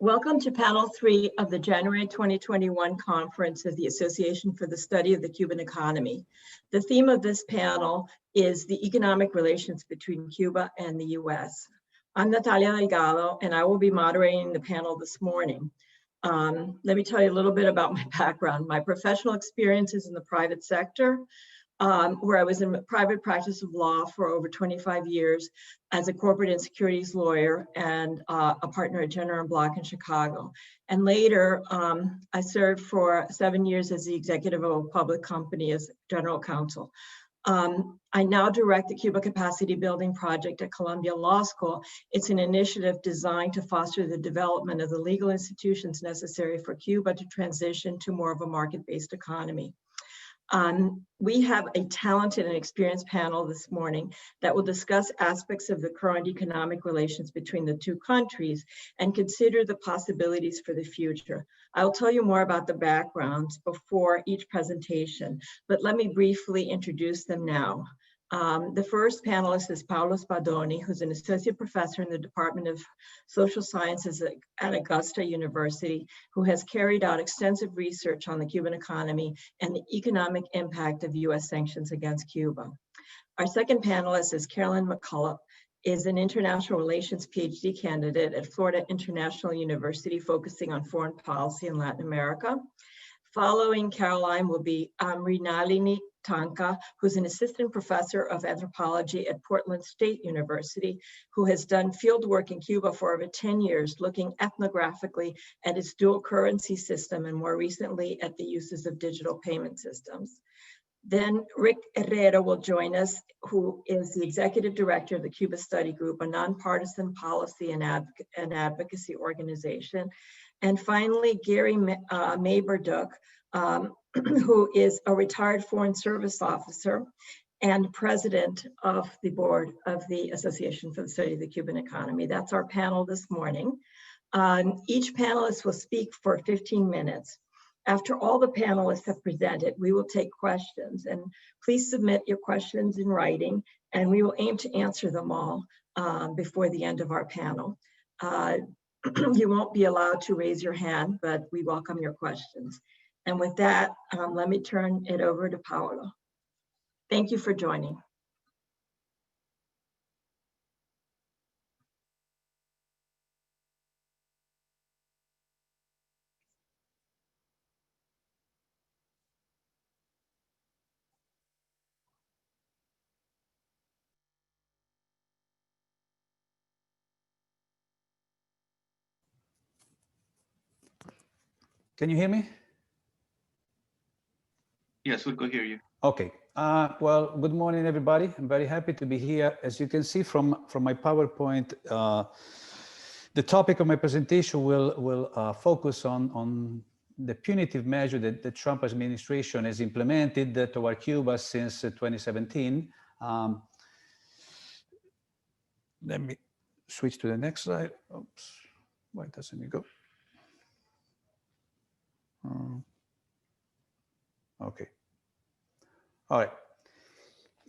Welcome to panel 3 of the January 2021 conference of the Association for the Study of the Cuban Economy. The theme of this panel is the economic relations between Cuba and the US. I'm Natalia Delgado, and I will be moderating the panel this morning. Let me tell you a little bit about my background. My professional experience is in the private sector, where I was in private practice of law for over 25 years as a corporate and securities lawyer and a partner at Jenner & Block in Chicago. And later, I served for 7 years as the executive of a public company as general counsel. I now direct the Cuba Capacity Building Project at Columbia Law School. It's an initiative designed to foster the development of the legal institutions necessary for Cuba to transition to more of a market-based economy. We have a talented and experienced panel this morning that will discuss aspects of the current economic relations between the two countries and consider the possibilities for the future. I'll tell you more about the backgrounds before each presentation, but let me briefly introduce them now. The first panelist is Paolo Spadoni, who's an associate professor in the Department of Social Sciences at Augusta University, who has carried out extensive research on the Cuban economy and the economic impact of US sanctions against Cuba. Our second panelist is Carolyn McCollough, is an international relations PhD candidate at Florida International University, focusing on foreign policy in Latin America. Following Caroline will be Mrinalini Tankha, who's an assistant professor of anthropology at Portland State University, who has done field work in Cuba for over 10 years, looking ethnographically at its dual currency system and more recently at the uses of digital payment systems. Then Rick Herrero will join us, who is the executive director of the Cuba Study Group, a nonpartisan policy and advocacy organization. And finally, Gary Maybarduk, who is a retired Foreign Service officer and president of the board of the Association for the Study of the Cuban Economy. That's our panel this morning. Each panelist will speak for 15 minutes. After all the panelists have presented, we will take questions, and please submit your questions in writing, and we will aim to answer them all before the end of our panel. You won't be allowed to raise your hand, but we welcome your questions. And with that, let me turn it over to Paolo. Thank you for joining. Can you hear me? Yes, we could hear you. Okay. Well, good morning, everybody. I'm very happy to be here. As you can see from my PowerPoint, the topic of my presentation will focus on the punitive measure that the Trump administration has implemented toward Cuba since 2017. Let me switch to the next slide. Oops, why doesn't it go? Okay. All right.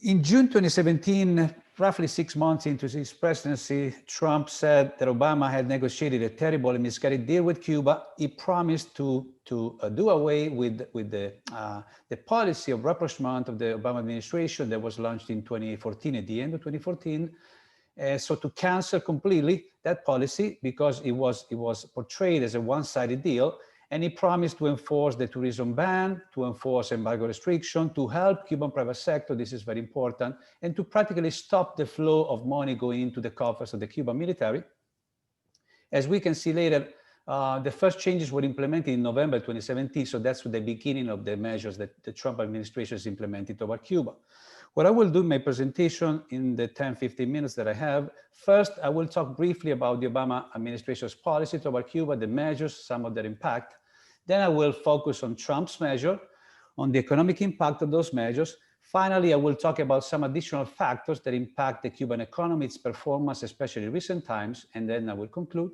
In June 2017, roughly 6 months into his presidency, Trump said that Obama had negotiated a terrible and misguided deal with Cuba. He promised to do away with the policy of rapprochement of the Obama administration that was launched in 2014, at the end of 2014. So to cancel completely that policy, because it was portrayed as a one-sided deal. And he promised to enforce the tourism ban, to enforce embargo restriction, to help Cuban private sector, this is very important, and to practically stop the flow of money going into the coffers of the Cuban military. As we can see later, the first changes were implemented in November 2017, so that's the beginning of the measures that the Trump administration has implemented toward Cuba. What I will do in my presentation in the 10-15 minutes that I have, first, I will talk briefly about the Obama administration's policy toward Cuba, the measures, some of their impact. Then I will focus on Trump's measure, on the economic impact of those measures. Finally, I will talk about some additional factors that impact the Cuban economy, its performance, especially in recent times, and then I will conclude.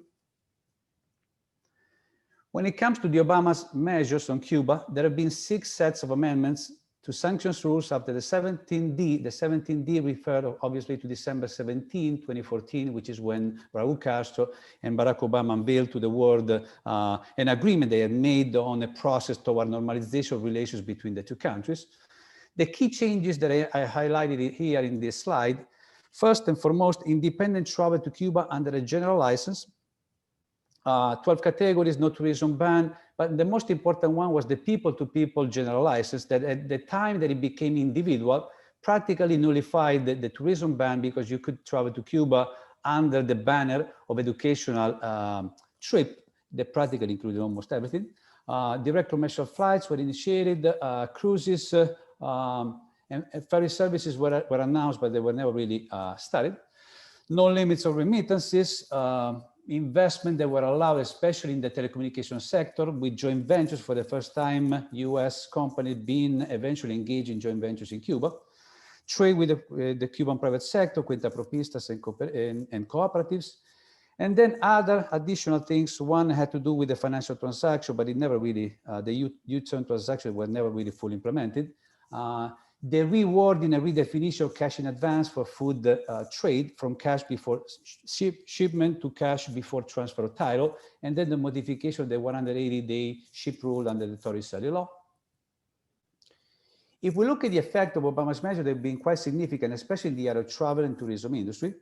When it comes to the Obama's measures on Cuba, there have been 6 sets of amendments to sanctions rules after the 17D. The 17D referred obviously to December 17, 2014, which is when Raul Castro and Barack Obama unveiled to the world an agreement they had made on a process toward normalization of relations between the two countries. The key changes that I highlighted here in this slide: first and foremost, independent travel to Cuba under a general license. 12 categories, no tourism ban, but the most important one was the people-to-people general license that at the time that it became individual, practically nullified the tourism ban, because you could travel to Cuba under the banner of educational trip that practically included almost everything. Direct commercial flights were initiated, cruises and ferry services were announced, but they were never really started. No limits of remittances, investment that were allowed, especially in the telecommunications sector, with joint ventures for the first time, US companies being eventually engaged in joint ventures in Cuba. Trade with the Cuban private sector, cuenta propistas and cooperatives. And then other additional things. One had to do with the financial transaction, but it never really, the U-turn transactions were never really fully implemented. The rewarding and redefinition of cash in advance for food trade, from cash before shipment to cash before transfer of title, and then the modification of the 180-day ship rule under the Torricelli law. If we look at the effect of Obama's measures, they've been quite significant, especially in the area of travel and tourism industry.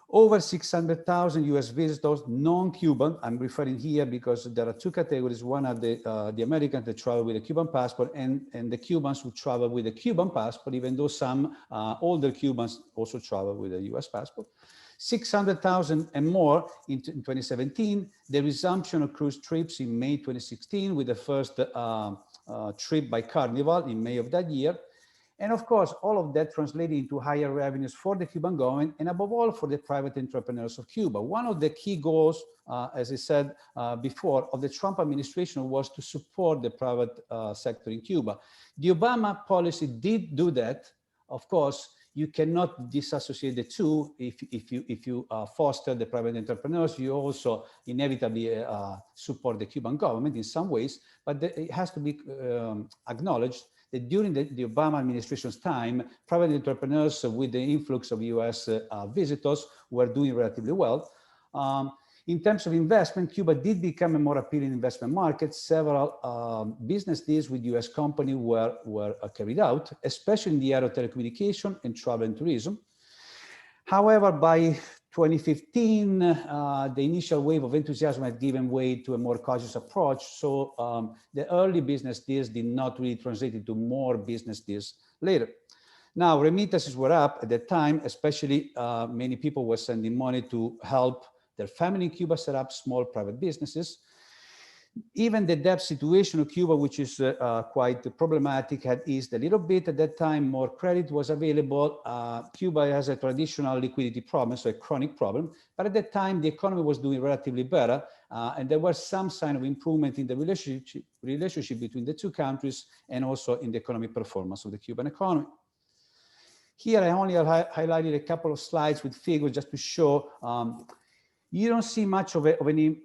Over 600,000 US visitors, non-Cuban. I'm referring here because there are two categories. One are the Americans that travel with a Cuban passport, and the Cubans who travel with a Cuban passport, even though some older Cubans also travel with a US passport. 600,000 and more in 2017. The resumption of cruise trips in May 2016 with the first trip by Carnival in May of that year. And of course, all of that translated into higher revenues for the Cuban government and above all for the private entrepreneurs of Cuba. One of the key goals, as I said before, of the Trump administration was to support the private sector in Cuba. The Obama policy did do that. Of course, you cannot disassociate the two. If you foster the private entrepreneurs, you also inevitably support the Cuban government in some ways, but it has to be acknowledged that during the Obama administration's time, private entrepreneurs with the influx of US visitors were doing relatively well. In terms of investment, Cuba did become a more appealing investment market. Several business deals with US companies were carried out, especially in the area of telecommunication and travel and tourism. However, by 2015, the initial wave of enthusiasm had given way to a more cautious approach. So the early business deals did not really translate into more business deals later. Now, remittances were up at that time, especially many people were sending money to help their family in Cuba set up small private businesses. Even the debt situation of Cuba, which is quite problematic, had eased a little bit. At that time, more credit was available. Cuba has a traditional liquidity problem, so a chronic problem. But at that time, the economy was doing relatively better, and there was some sign of improvement in the relationship between the two countries and also in the economic performance of the Cuban economy. Here, I only highlighted a couple of slides with figures just to show you don't see much of an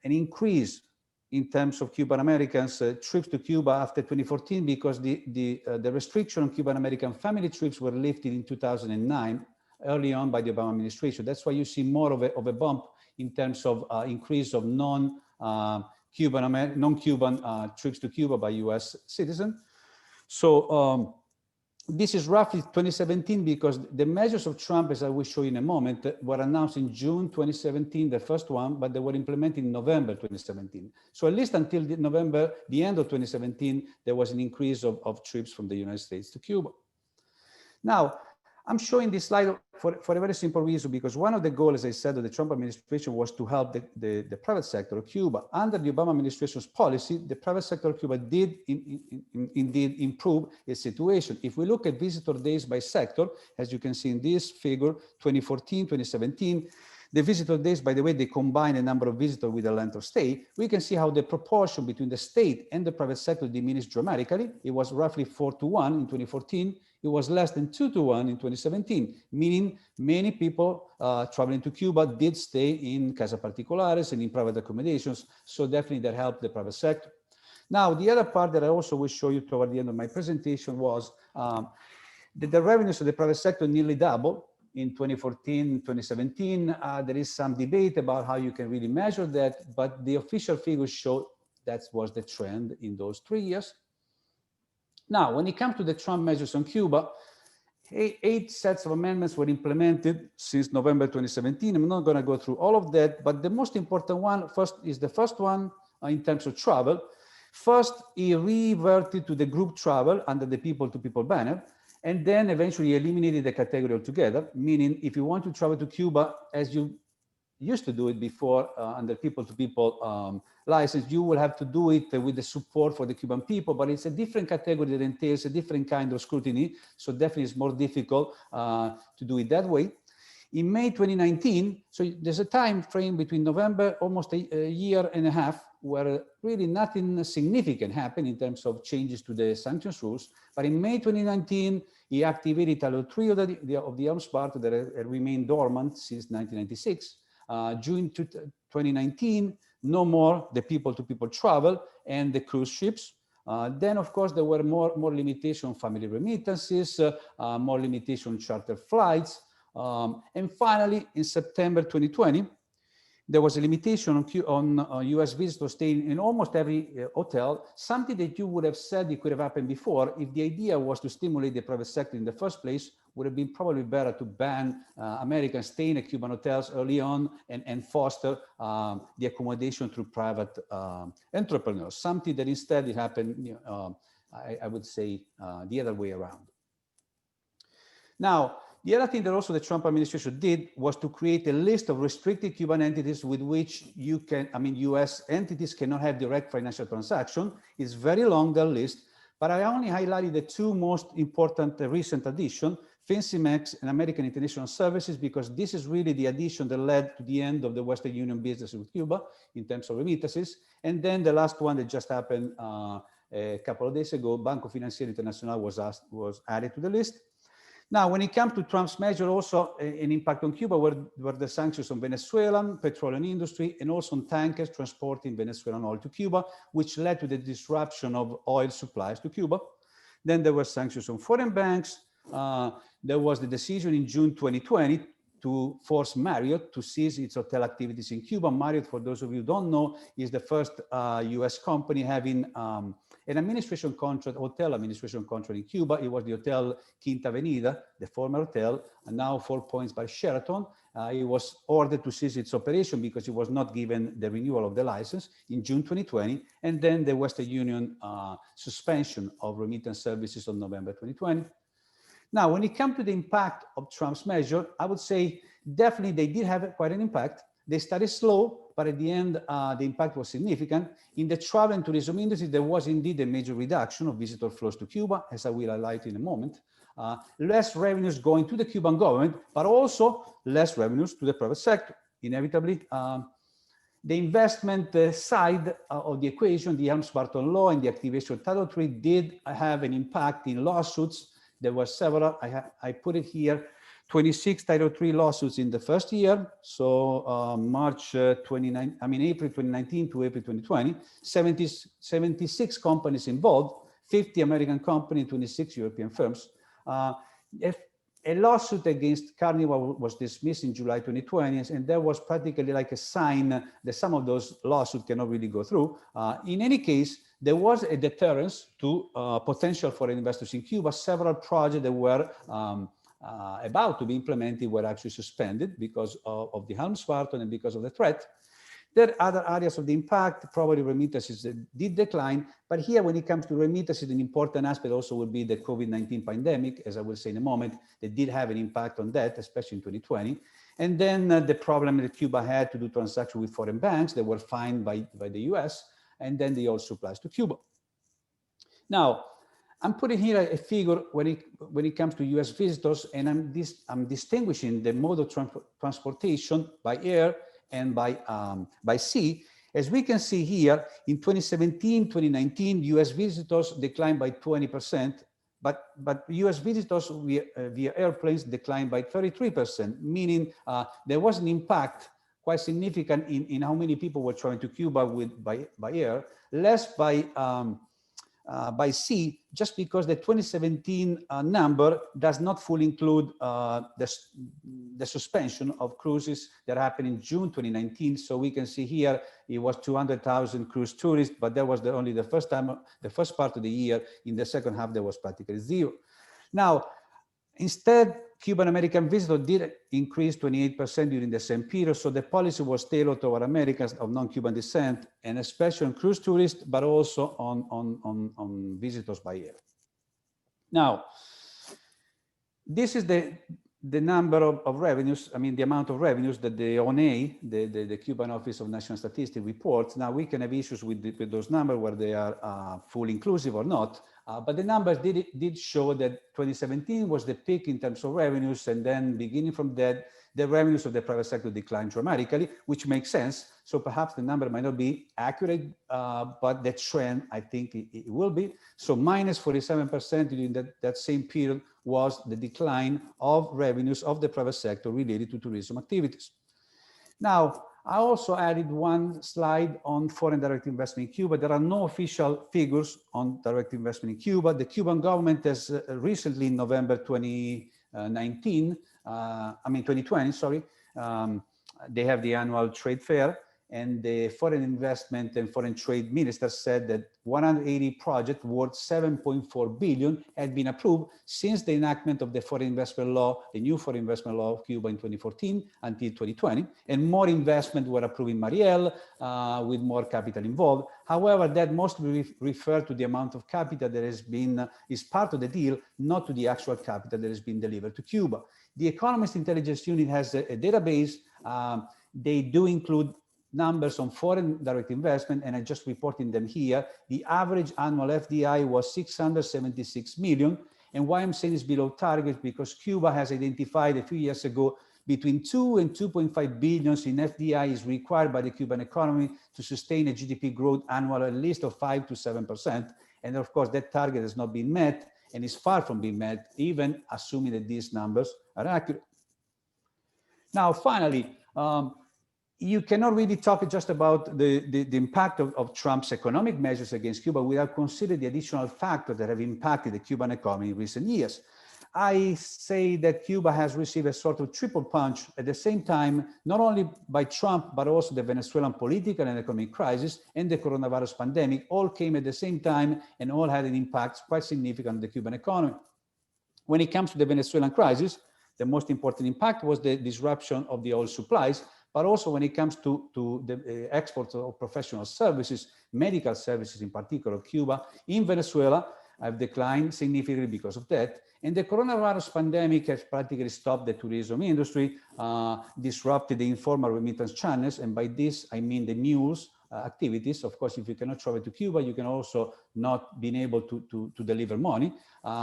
increase in terms of Cuban Americans trips to Cuba after 2014, because the restriction on Cuban American family trips were lifted in 2009, early on by the Obama administration. That's why you see more of a bump in terms of increase of non-Cuban trips to Cuba by US citizens. So this is roughly 2017, because the measures of Trump, as I will show you in a moment, were announced in June 2017, the first one, but they were implemented in November 2017. So at least until the end of 2017, there was an increase of trips from the United States to Cuba. Now, I'm showing this slide for a very simple reason, because one of the goals, as I said, of the Trump administration was to help the private sector of Cuba. Under the Obama administration's policy, the private sector of Cuba did indeed improve its situation. If we look at visitor days by sector, as you can see in this figure, 2014, 2017, the visitor days, by the way, they combine a number of visitors with a length of stay. We can see how the proportion between the state and the private sector diminished dramatically. It was roughly 4-to-1 in 2014. It was less than 2-to-1 in 2017, meaning many people traveling to Cuba did stay in casa particulares and in private accommodations. So definitely that helped the private sector. Now, the other part that I also will show you toward the end of my presentation was that the revenues of the private sector nearly doubled in 2014, 2017. There is some debate about how you can really measure that, but the official figures show that was the trend in those 3 years. Now, when it comes to the Trump measures on Cuba, 8 sets of amendments were implemented since November 2017. I'm not going to go through all of that, but the most important one first is the first one in terms of travel. First, he reverted to the group travel under the people-to-people banner, and then eventually eliminated the category altogether, meaning if you want to travel to Cuba, as you used to do it before under people-to-people license, you will have to do it with the support for the Cuban people, but it's a different category that entails a different kind of scrutiny, so definitely it's more difficult to do it that way. In May 2019, so there's a time frame between November, almost a year and a half, where really nothing significant happened in terms of changes to the sanctions rules. But in May 2019, he activated Title 3 of the Helms-Burton that remained dormant since 1996. June 2019, no more the people-to-people travel and the cruise ships. Then, of course, there were more limitation on family remittances, more limitation on charter flights. And finally, in September 2020, there was a limitation on US visitors staying in almost every hotel, something that you would have said it could have happened before. If the idea was to stimulate the private sector in the first place, would have been probably better to ban Americans staying at Cuban hotels early on and foster the accommodation through private entrepreneurs, something that instead it happened, I would say, the other way around. Now, the other thing that also the Trump administration did was to create a list of restricted Cuban entities with which you can, US entities cannot have direct financial transaction. It's very long, the list, but I only highlighted the 2 most important recent additions, FinCEMEX and American International Services, because this is really the addition that led to the end of the Western Union business with Cuba in terms of remittances. And then the last one that just happened a couple of days ago, Banco Financiero Internacional was added to the list. Now, when it comes to Trump's measure, also an impact on Cuba were the sanctions on Venezuelan petroleum industry and also on tankers transporting Venezuelan oil to Cuba, which led to the disruption of oil supplies to Cuba. Then there were sanctions on foreign banks. There was the decision in June 2020 to force Marriott to cease its hotel activities in Cuba. Marriott, for those of you who don't know, is the first US company having an administration contract, hotel administration contract in Cuba. It was the Hotel Quinta Avenida, the former hotel, and now 4 Points by Sheraton. It was ordered to cease its operation because it was not given the renewal of the license in June 2020. And then the Western Union suspension of remittance services on November 2020. Now, when it comes to the impact of Trump's measure, I would say definitely they did have quite an impact. They started slow, but at the end, the impact was significant. In the travel and tourism industry, there was indeed a major reduction of visitor flows to Cuba, as I will highlight in a moment. Less revenues going to the Cuban government, but also less revenues to the private sector. Inevitably, the investment side of the equation, the Helms-Burton law and the activation of Title 3 did have an impact in lawsuits. There were several, I put it here, 26 Title 3 lawsuits in the first year. So April 2019 to April 2020, 76 companies involved, 50 American companies, 26 European firms. A lawsuit against Carnival was dismissed in July 2020, and there was practically like a sign that some of those lawsuits cannot really go through. In any case, there was a deterrence to potential foreign investors in Cuba. Several projects that were about to be implemented were actually suspended because of the Helms-Burton and because of the threat. There are other areas of the impact, probably remittances did decline, but here when it comes to remittances, an important aspect also would be the COVID-19 pandemic, as I will say in a moment, that did have an impact on that, especially in 2020. And then the problem that Cuba had to do transactions with foreign banks that were fined by the US, and then the oil supplies to Cuba. Now, I'm putting here a figure when it comes to US visitors, and I'm distinguishing the mode of transportation by air and by sea. As we can see here, in 2017, 2019, US visitors declined by 20%, but US visitors via airplanes declined by 33%, meaning there was an impact quite significant in how many people were traveling to Cuba by air, less by sea, just because the 2017 number does not fully include the suspension of cruises that happened in June 2019. So we can see here it was 200,000 cruise tourists, but that was only the first part of the year. In the second half, there was practically zero. Now, instead, Cuban American visitors did increase 28% during the same period. So the policy was tailored toward Americans of non-Cuban descent, and especially on cruise tourists, but also on visitors by air. Now, this is the number of revenues, I mean, the amount of revenues that the ONA, the Cuban Office of National Statistics, reports. Now, we can have issues with those numbers, where they are fully inclusive or not. But the numbers did show that 2017 was the peak in terms of revenues, and then beginning from that, the revenues of the private sector declined dramatically, which makes sense. So perhaps the number might not be accurate, but the trend, I think it will be. So minus 47% during that same period was the decline of revenues of the private sector related to tourism activities. Now, I also added one slide on foreign direct investment in Cuba. There are no official figures on direct investment in Cuba. The Cuban government has recently, in November 2020, they have the annual trade fair, and the foreign investment and foreign trade minister said that 180 projects worth 7.4 billion had been approved since the enactment of the foreign investment law, the new foreign investment law of Cuba in 2014 until 2020, and more investment were approved in Mariel with more capital involved. However, that mostly referred to the amount of capital that has been, is part of the deal, not to the actual capital that has been delivered to Cuba. The Economist Intelligence Unit has a database. They do include numbers on foreign direct investment, and I'm just reporting them here. The average annual FDI was 676 million. And why I'm saying it's below target, because Cuba has identified a few years ago between 2 and 2.5 billions in FDI is required by the Cuban economy to sustain a GDP growth annual at least of 5 to 7%. And of course, that target has not been met and is far from being met, even assuming that these numbers are accurate. Now, finally, you cannot really talk just about the impact of Trump's economic measures against Cuba without considering the additional factors that have impacted the Cuban economy in recent years. I say that Cuba has received a sort of triple punch at the same time, not only by Trump, but also the Venezuelan political and economic crisis and the coronavirus pandemic all came at the same time and all had an impact quite significant on the Cuban economy. When it comes to the Venezuelan crisis, the most important impact was the disruption of the oil supplies, but also when it comes to the export of professional services, medical services in particular, Cuba, in Venezuela, have declined significantly because of that. And the coronavirus pandemic has practically stopped the tourism industry, disrupted the informal remittance channels. And by this, I mean the mules activities. Of course, if you cannot travel to Cuba, you can also not be able to deliver money,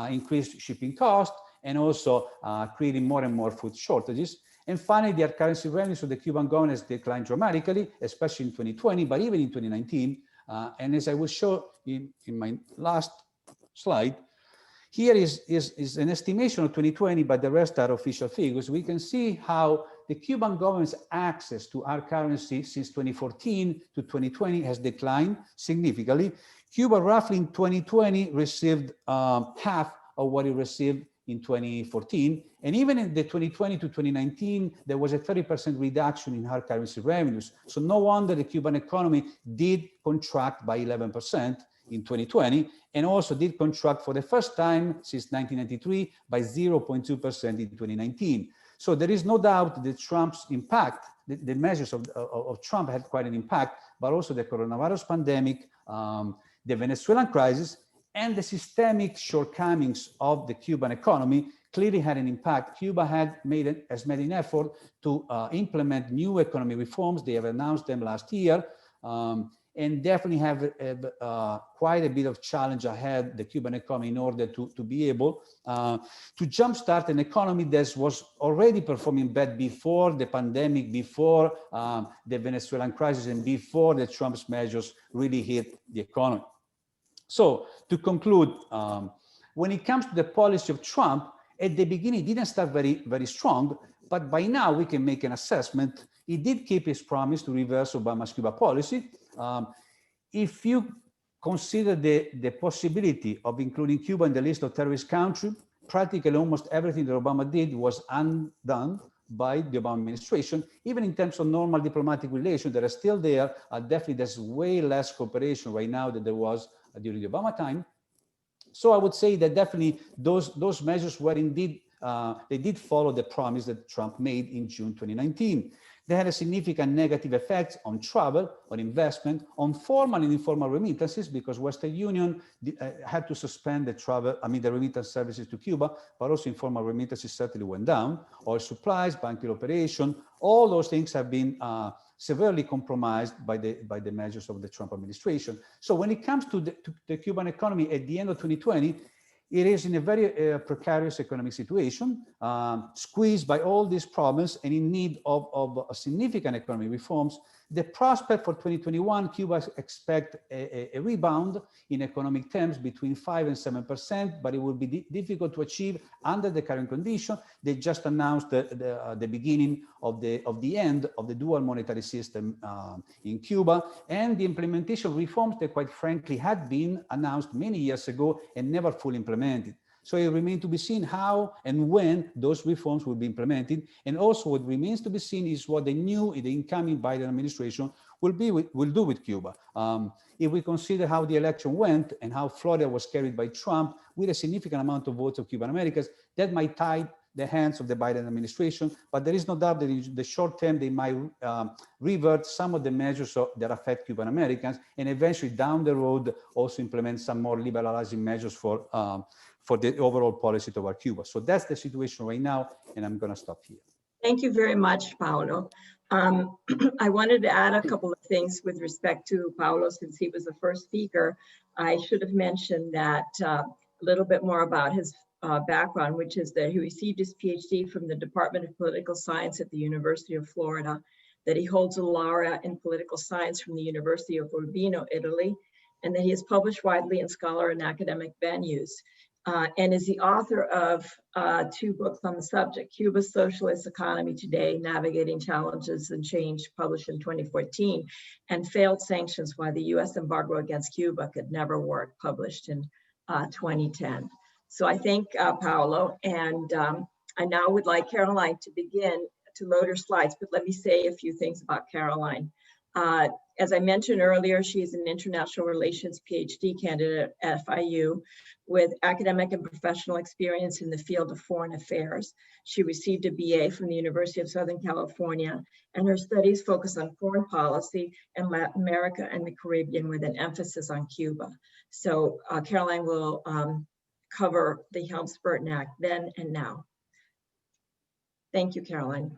increased shipping costs, and also creating more and more food shortages. And finally, the currency revenues of the Cuban government has declined dramatically, especially in 2020, but even in 2019. And as I will show in my last slide, here is an estimation of 2020, but the rest are official figures. We can see how the Cuban government's access to our currency since 2014 to 2020 has declined significantly. Cuba roughly in 2020 received half of what it received in 2014. And even in the 2020 to 2019, there was a 30% reduction in hard currency revenues. So no wonder the Cuban economy did contract by 11% in 2020, and also did contract for the first time since 1993 by 0.2% in 2019. So there is no doubt that Trump's impact, the measures of Trump had quite an impact, but also the coronavirus pandemic, the Venezuelan crisis, and the systemic shortcomings of the Cuban economy clearly had an impact. Cuba has made an effort to implement new economic reforms. They have announced them last year, and definitely have quite a bit of challenge ahead, the Cuban economy, in order to be able to jumpstart an economy that was already performing bad before the pandemic, before the Venezuelan crisis, and before the Trump's measures really hit the economy. So to conclude, when it comes to the policy of Trump, at the beginning, it didn't start very, very strong, but by now we can make an assessment. he did keep his promise to reverse Obama's Cuba policy. If you consider the possibility of including Cuba in the list of terrorist countries, practically almost everything that Obama did was undone by the Obama administration. Even in terms of normal diplomatic relations that are still there, definitely there's way less cooperation right now than there was during the Obama time. So I would say that definitely those measures were indeed, they did follow the promise that Trump made in June 2019. They had a significant negative effect on travel, on investment, on formal and informal remittances, because Western Union had to suspend the remittance services to Cuba, but also informal remittances certainly went down. Oil supplies, banking operation, all those things have been severely compromised by the measures of the Trump administration. So when it comes to the Cuban economy at the end of 2020, it is in a very precarious economic situation, squeezed by all these problems and in need of significant economic reforms. The prospect for 2021, Cuba expect a rebound in economic terms between 5 and 7%, but it will be difficult to achieve under the current condition. They just announced the beginning of the end of the dual monetary system in Cuba, and the implementation of reforms that quite frankly had been announced many years ago and never fully implemented. So it remains to be seen how and when those reforms will be implemented. And also what remains to be seen is what the incoming Biden administration will do with Cuba. If we consider how the election went and how Florida was carried by Trump with a significant amount of votes of Cuban Americans, that might tie the hands of the Biden administration, but there is no doubt that in the short term, they might revert some of the measures that affect Cuban Americans, and eventually down the road also implement some more liberalizing measures for the overall policy toward Cuba. So that's the situation right now, and I'm gonna stop here. Thank you very much, Paolo. I wanted to add a couple of things with respect to Paolo, since he was the first speaker. I should have mentioned that a little bit more about his background, which is that he received his PhD from the Department of Political Science at the University of Florida, that he holds a laurea in political science from the University of Urbino, Italy, and that he has published widely in scholar and academic venues. And is the author of 2 books on the subject: Cuba's Socialist Economy Today, Navigating Challenges and Change, published in 2014, and Failed Sanctions, Why the US Embargo Against Cuba Could Never Work, published in 2010. So I thank Paolo, and I now would like Caroline to begin to load her slides, but let me say a few things about Caroline. As I mentioned earlier, she is an international relations PhD candidate at FIU with academic and professional experience in the field of foreign affairs. She received a BA from the University of Southern California, and her studies focus on foreign policy in Latin America and the Caribbean with an emphasis on Cuba. So Caroline will cover the Helms-Burton Act then and now. Thank you, Caroline.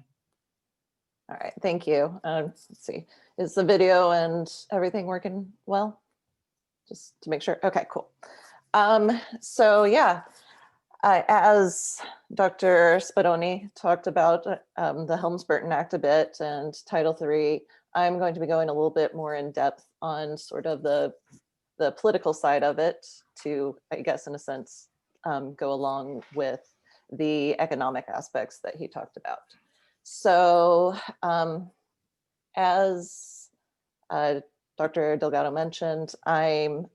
All right, thank you. Let's see, is the video and everything working well? Just to make sure, okay, cool. So yeah, as Dr. Spadoni talked about the Helms-Burton Act a bit and Title III, I'm going to be going a little bit more in depth on sort of the political side of it to, I guess, in a sense, go along with the economic aspects that he talked about. So as Dr. Delgado mentioned, I'm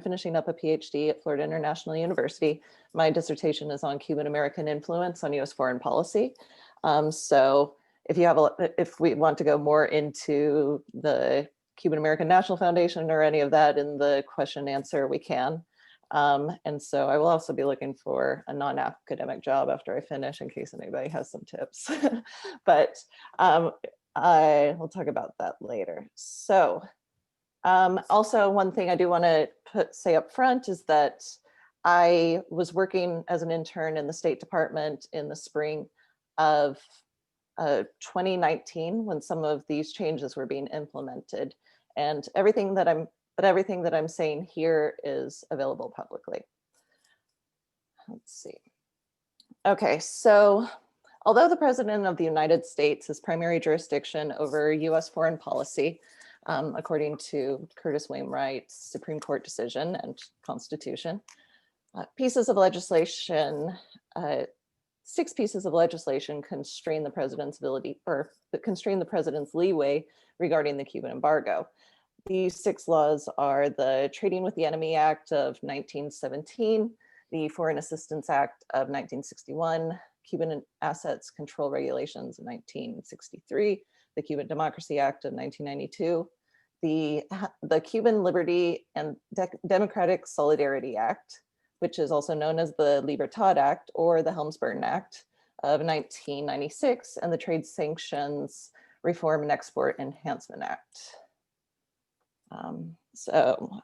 finishing up a PhD at Florida International University. My dissertation is on Cuban American influence on US foreign policy. So if we want to go more into the Cuban American National Foundation or any of that in the question and answer, we can. And so I will also be looking for a non-academic job after I finish in case anybody has some tips. But I will talk about that later. So also one thing I do want to say up front is that I was working as an intern in the State Department in the spring of 2019 when some of these changes were being implemented, and everything that I'm saying here is available publicly. Let's see. Okay, so although the President of the United States has primary jurisdiction over US foreign policy, according to Curtis Wainwright's Supreme Court decision and Constitution, pieces of legislation 6 pieces of legislation constrain the president's ability, or constrain the president's leeway regarding the Cuban embargo. These 6 laws are the Trading with the Enemy Act of 1917, the Foreign Assistance Act of 1961, Cuban Assets Control Regulations of 1963, the Cuban Democracy Act of 1992, the Cuban Liberty and Democratic Solidarity Act, which is also known as the Libertad Act or the Helms-Burton Act of 1996, and the Trade Sanctions Reform and Export Enhancement Act. So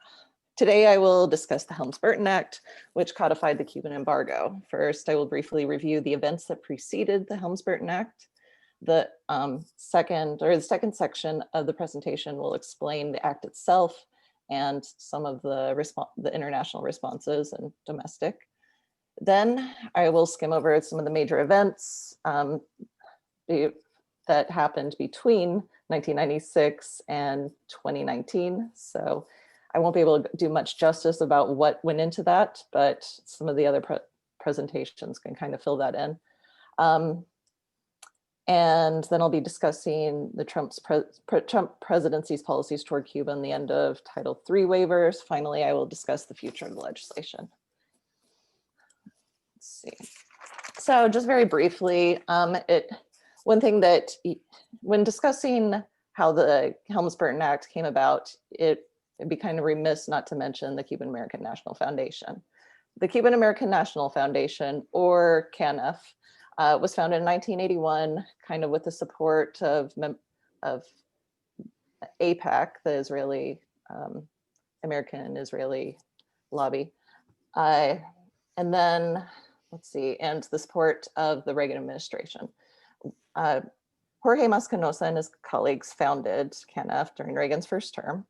today I will discuss the Helms-Burton Act, which codified the Cuban embargo. First, I will briefly review the events that preceded the Helms-Burton Act. The second section of the presentation will explain the act itself and some of the international responses and domestic. Then I will skim over some of the major events that happened between 1996 and 2019. So I won't be able to do much justice about what went into that, but some of the other presentations can kind of fill that in. And then I'll be discussing the Trump presidency's policies toward Cuba and the end of Title III waivers. Finally, I will discuss the future of the legislation. Let's see. So just very briefly, one thing that when discussing how the Helms-Burton Act came about, it'd be kind of remiss not to mention the Cuban American National Foundation. The Cuban American National Foundation, or CANF, was founded in 1981, kind of with the support of AIPAC, the Israeli, American-Israeli lobby. And then, let's see, and the support of the Reagan administration. Jorge Mascanosa and his colleagues founded CANF during Reagan's first term.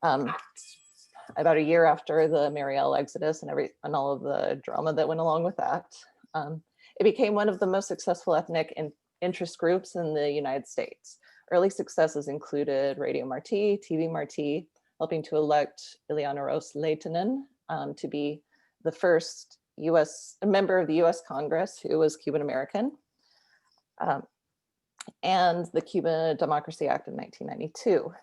About a year after the Mariel exodus and all of the drama that went along with that. It became one of the most successful ethnic interest groups in the United States. Early successes included Radio Marti, TV Marti, helping to elect Ileana Ros-Lehtinen to be the first member of the US Congress who was Cuban American, and the Cuban Democracy Act of 1992.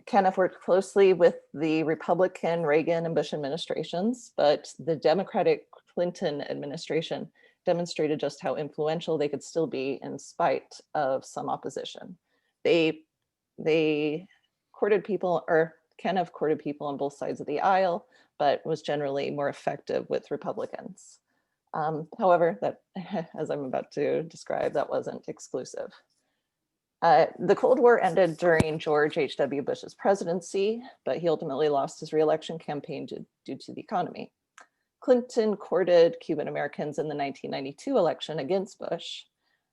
CANF worked closely with the Republican, Reagan, and Bush administrations, but the Democratic Clinton administration demonstrated just how influential they could still be in spite of some opposition. They courted people, or CANF courted people on both sides of the aisle, but was generally more effective with Republicans. However, that, as I'm about to describe, that wasn't exclusive. The Cold War ended during George H.W. Bush's presidency, but he ultimately lost his re-election campaign due to the economy. Clinton courted Cuban Americans in the 1992 election against Bush,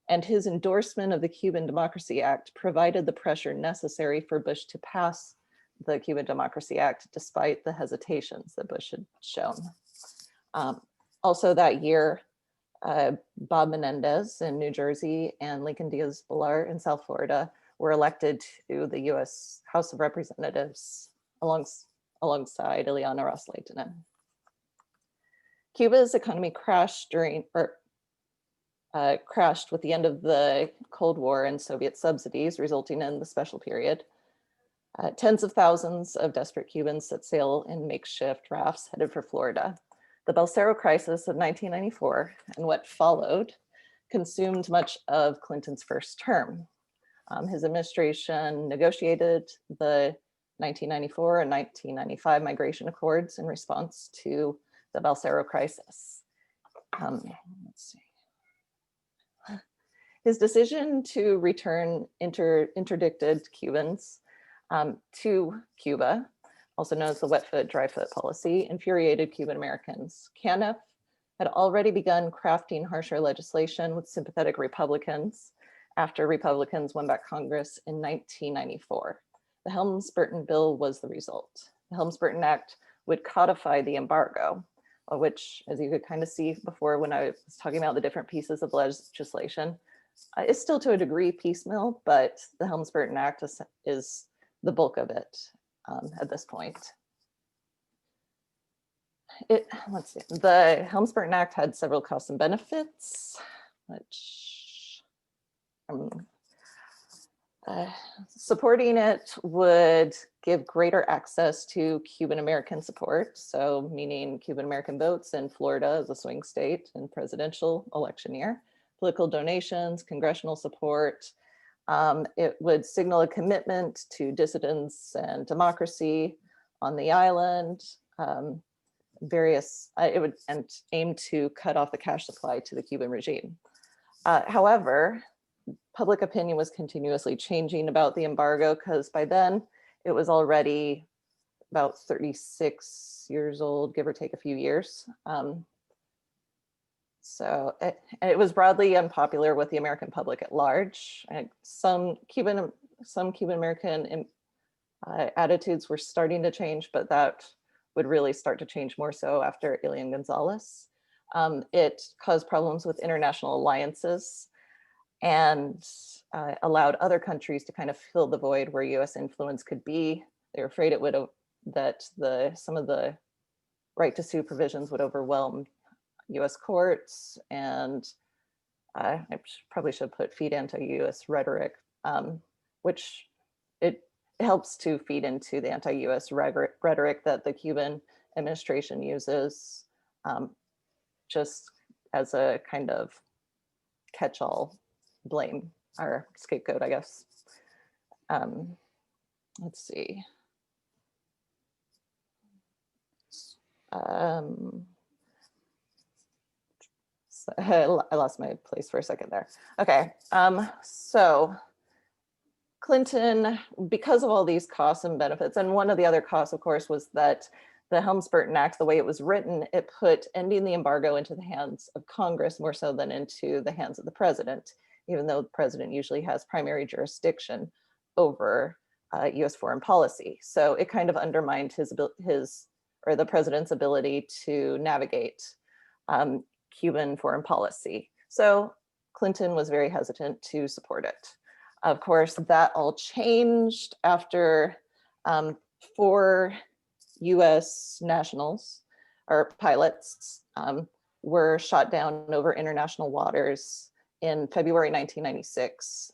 and his endorsement of the Cuban Democracy Act provided the pressure necessary for Bush to pass the Cuban Democracy Act, despite the hesitations that Bush had shown. Also that year, Bob Menendez in New Jersey and Lincoln Diaz-Balart in South Florida were elected to the U.S. House of Representatives alongside Ileana Ros-Lehtinen. Cuba's economy crashed crashed with the end of the Cold War and Soviet subsidies, resulting in the special period. Tens of thousands of desperate Cubans set sail in makeshift rafts headed for Florida. The Balsero crisis of 1994 and what followed consumed much of Clinton's first term. His administration negotiated the 1994 and 1995 migration accords in response to the Balsero crisis. Let's see. His decision to return interdicted Cubans to Cuba, also known as the wet foot, dry foot policy, infuriated Cuban Americans. CANF had already begun crafting harsher legislation with sympathetic Republicans after Republicans won back Congress in 1994. The Helms-Burton bill was the result. The Helms-Burton Act would codify the embargo, which, as you could kind of see before when I was talking about the different pieces of legislation, is still to a degree piecemeal, but the Helms-Burton Act is the bulk of it at this point. let's see, the Helms-Burton Act had several costs and benefits, which supporting it would give greater access to Cuban American support. So meaning Cuban American votes in Florida as a swing state in presidential election year, political donations, congressional support. It would signal a commitment to dissidents and democracy on the island. It would aim to cut off the cash supply to the Cuban regime. However, public opinion was continuously changing about the embargo because by then it was already about 36 years old, give or take a few years. So it was broadly unpopular with the American public at large. Some Cuban American attitudes were starting to change, but that would really start to change more so after Elian Gonzalez. It caused problems with international alliances and allowed other countries to kind of fill the void where US influence could be. They were afraid it would that some of the right to sue provisions would overwhelm US courts, and I probably should put feed anti-US rhetoric, which it helps to feed into the anti-US rhetoric that the Cuban administration uses just as a kind of catch-all blame or scapegoat, I guess. Let's see. I lost my place for a second there. Okay, so Clinton, because of all these costs and benefits, and one of the other costs, of course, was that the Helms-Burton Act, the way it was written, it put ending the embargo into the hands of Congress more so than into the hands of the president, even though the president usually has primary jurisdiction over US foreign policy. So it kind of undermined the president's ability to navigate Cuban foreign policy. So Clinton was very hesitant to support it. Of course, that all changed after 4 US nationals or pilots were shot down over international waters in February 1996.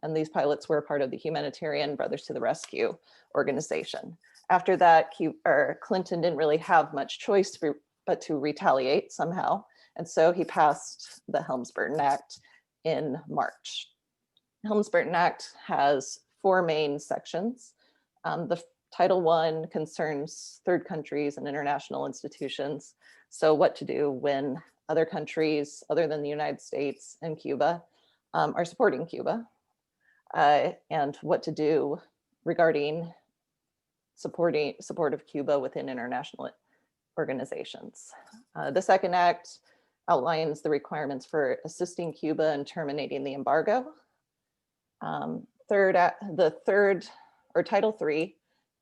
And these pilots were a part of the humanitarian Brothers to the Rescue organization. After that, Clinton didn't really have much choice but to retaliate somehow. And so he passed the Helms-Burton Act in March. The Helms-Burton Act has 4 main sections. The Title I concerns third countries and international institutions. So what to do when other countries other than the United States and Cuba are supporting Cuba, and what to do regarding support of Cuba within international organizations. The second act outlines the requirements for assisting Cuba in terminating the embargo. Title III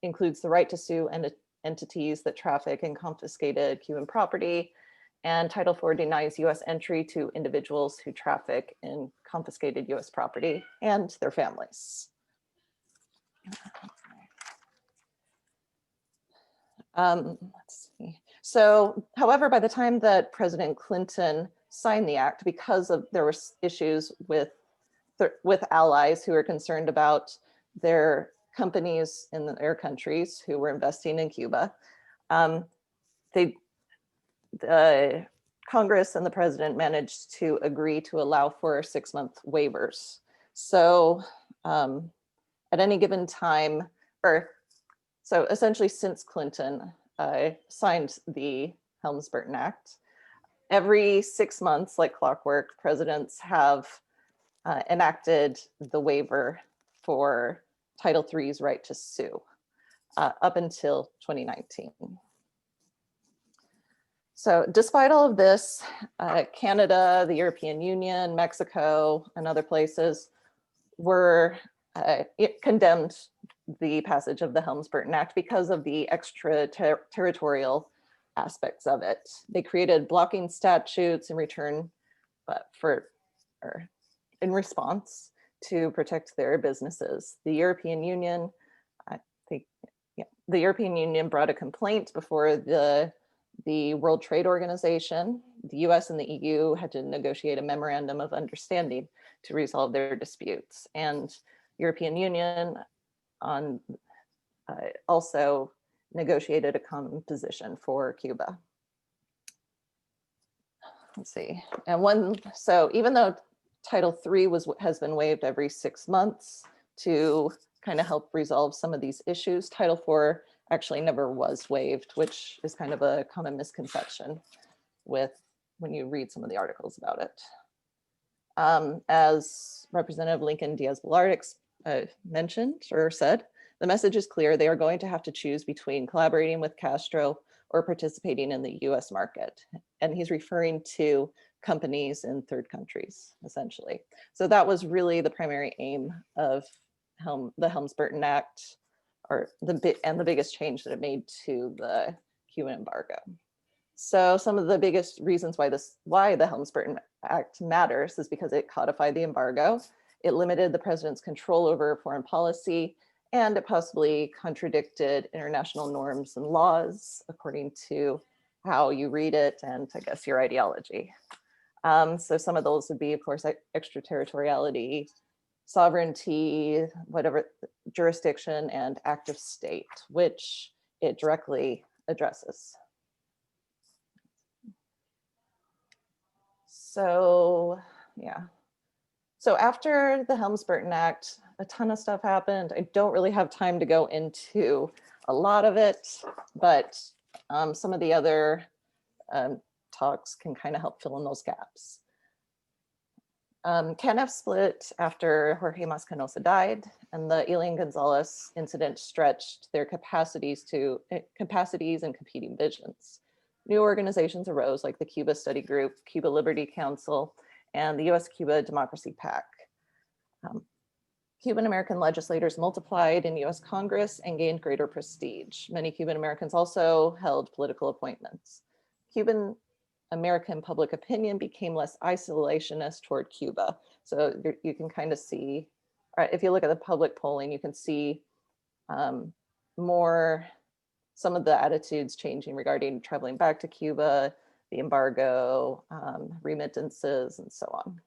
includes the right to sue entities that traffic in confiscated Cuban property, and Title IV denies US entry to individuals who traffic in confiscated US property and their families. Let's see. So, however, by the time that President Clinton signed the act, because there were issues with allies who were concerned about their companies in their countries who were investing in Cuba, the Congress and the president managed to agree to allow for 6-month waivers. So at any given time, so essentially since Clinton signed the Helms-Burton Act, every 6 months, like clockwork, presidents have enacted the waiver for Title III's right to sue up until 2019. So despite all of this, Canada, the European Union, Mexico, and other places condemned the passage of the Helms-Burton Act because of the extraterritorial aspects of it. They created blocking statutes in response to protect their businesses. The European Union, the European Union brought a complaint before the The World Trade Organization, the US and the EU had to negotiate a memorandum of understanding to resolve their disputes. And European Union also negotiated a common position for Cuba. Let's see. And so even though Title III has been waived every 6 months to kind of help resolve some of these issues, Title IV actually never was waived, which is kind of a common misconception when you read some of the articles about it. As Representative Lincoln Diaz-Balart mentioned or said, the message is clear. They are going to have to choose between collaborating with Castro or participating in the US market. And he's referring to companies in third countries, essentially. So that was really the primary aim of the Helms-Burton Act, and the biggest change that it made to the Cuban embargo. So some of the biggest reasons why the Helms-Burton Act matters is because it codified the embargo, it limited the president's control over foreign policy, and it possibly contradicted international norms and laws according to how you read it and I guess your ideology. So some of those would be, of course, extraterritoriality, sovereignty, whatever jurisdiction, and active state, which it directly addresses. So yeah. So after the Helms-Burton Act, a ton of stuff happened. I don't really have time to go into a lot of it, but some of the other talks can kind of help fill in those gaps. CANF split after Jorge Mascanosa died, and the Elian Gonzalez incident stretched their capacities and competing visions. New organizations arose like the Cuba Study Group, Cuba Liberty Council, and the U.S.-Cuba Democracy PAC. Cuban American legislators multiplied in U.S. Congress and gained greater prestige. Many Cuban Americans also held political appointments. Cuban American public opinion became less isolationist toward Cuba. So you can kind of see, if you look at the public polling, you can see more, some of the attitudes changing regarding traveling back to Cuba, the embargo, remittances, and so on.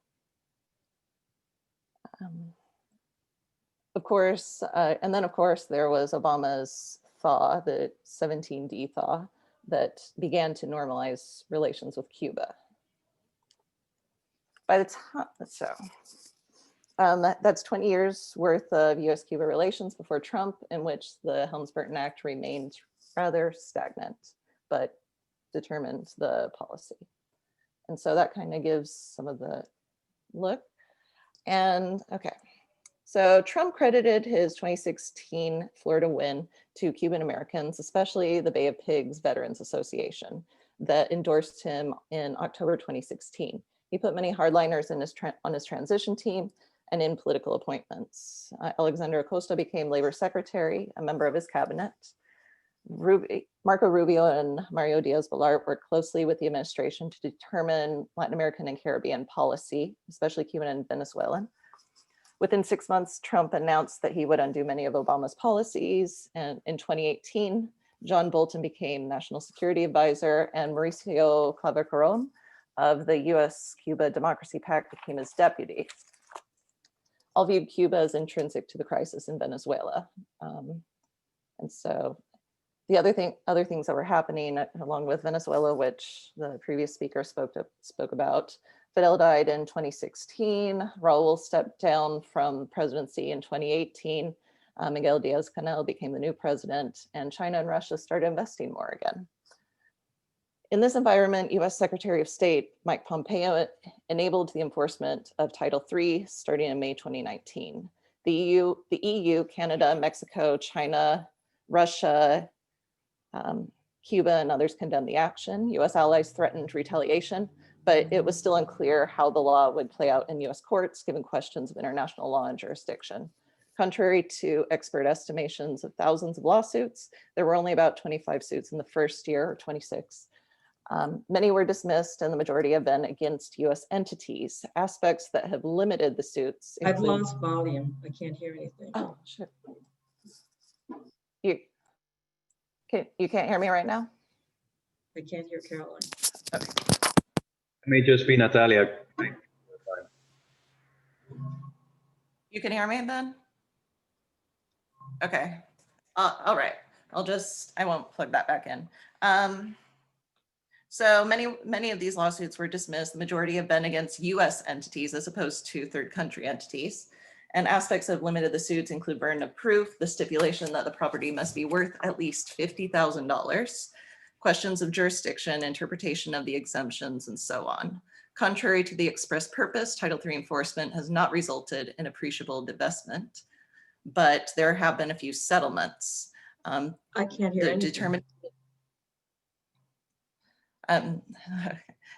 Of course, and then of course, there was Obama's thaw, the 17D thaw, that began to normalize relations with Cuba. By the time, that's 20 years worth of US-Cuba relations before Trump, in which the Helms-Burton Act remained rather stagnant, but determined the policy. And so that kind of gives some of the look. And okay, so Trump credited his 2016 Florida win to Cuban Americans, especially the Bay of Pigs Veterans Association that endorsed him in October 2016. He put many hardliners on his transition team and in political appointments. Alexandria Acosta became labor secretary, a member of his cabinet. Marco Rubio and Mario Diaz-Balart worked closely with the administration to determine Latin American and Caribbean policy, especially Cuban and Venezuelan. Within 6 months, Trump announced that he would undo many of Obama's policies. And in 2018, John Bolton became National Security Advisor, and Mauricio Claver-Carron of the U.S.-Cuba Democracy PAC became his deputy. All viewed Cuba as intrinsic to the crisis in Venezuela. And so the other things that were happening along with Venezuela, which the previous speaker spoke about, Fidel died in 2016. Raul stepped down from presidency in 2018. Miguel Diaz-Canel became the new president, and China and Russia started investing more again. In this environment, US Secretary of State Mike Pompeo enabled the enforcement of Title III starting in May 2019. The EU, Canada, Mexico, China, Russia, Cuba, and others condemned the action. US allies threatened retaliation, but it was still unclear how the law would play out in US courts, given questions of international law and jurisdiction. Contrary to expert estimations of thousands of lawsuits, there were only about 25 suits in the first year, or 26. Many were dismissed, and the majority have been against US entities. Aspects that have limited the suits I've lost volume. I can't hear anything. Oh, shit. You can't hear me right now? I can't hear Caroline. Okay. It may just be Natalia. You can hear me then? Okay. All right. I won't plug that back in. So many of these lawsuits were dismissed. The majority have been against US entities as opposed to third country entities. And aspects of limited the suits include burden of proof, the stipulation that the property must be worth at least $50,000, questions of jurisdiction, interpretation of the exemptions, and so on. Contrary to the express purpose, Title III enforcement has not resulted in appreciable divestment, but there have been a few settlements. I can't hear anything.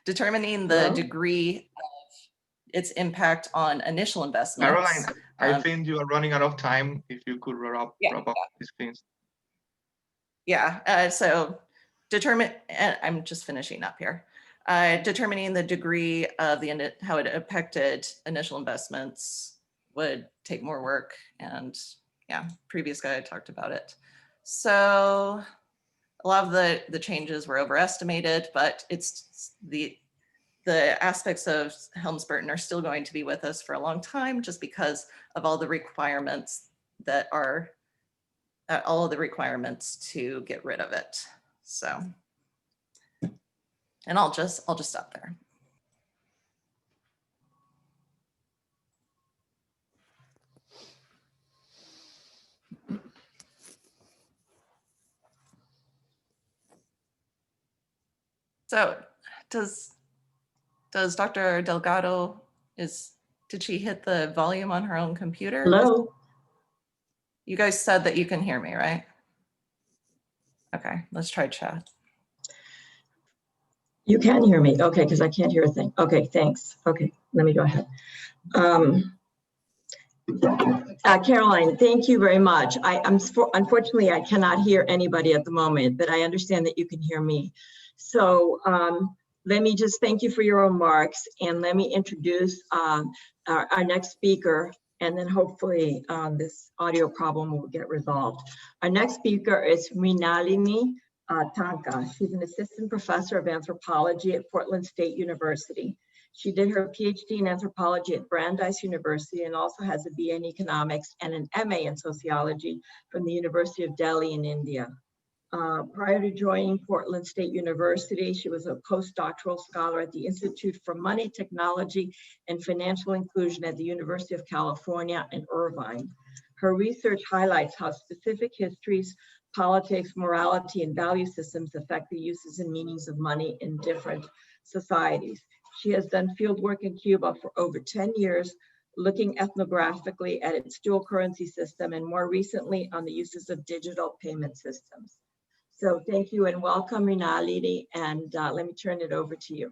Determining the Hello? degree of its impact on initial investments. Caroline, I think you are running out of time. If you could wrap up these things. Yeah, so I'm just finishing up here. Determining the degree of how it affected initial investments would take more work, and yeah, previous guy talked about it. So a lot of the changes were overestimated, but it's the aspects of Helms-Burton are still going to be with us for a long time, just because of all the requirements that are all of the requirements to get rid of it. So, and I'll just stop there. So does Dr. Delgado, did she hit the volume on her own computer? Hello? You guys said that you can hear me, right? Okay, let's try chat. You can hear me. Okay, because I can't hear a thing. Okay, thanks. Okay, let me go ahead. Caroline, thank you very much. Unfortunately, I cannot hear anybody at the moment, but I understand that you can hear me. So let me just thank you for your remarks, and let me introduce our next speaker, and then hopefully this audio problem will get resolved. Our next speaker is Mrinalini Tankha. She's an assistant professor of anthropology at Portland State University. She did her PhD in anthropology at Brandeis University and also has a BA in economics and an MA in sociology from the University of Delhi in India. Prior to joining Portland State University, she was a postdoctoral scholar at the Institute for Money, Technology, and Financial Inclusion at the University of California in Irvine. Her research highlights how specific histories, politics, morality, and value systems affect the uses and meanings of money in different societies. She has done fieldwork in Cuba for over 10 years, looking ethnographically at its dual currency system and more recently on the uses of digital payment systems. So thank you and welcome, Mrinalini, and let me turn it over to you.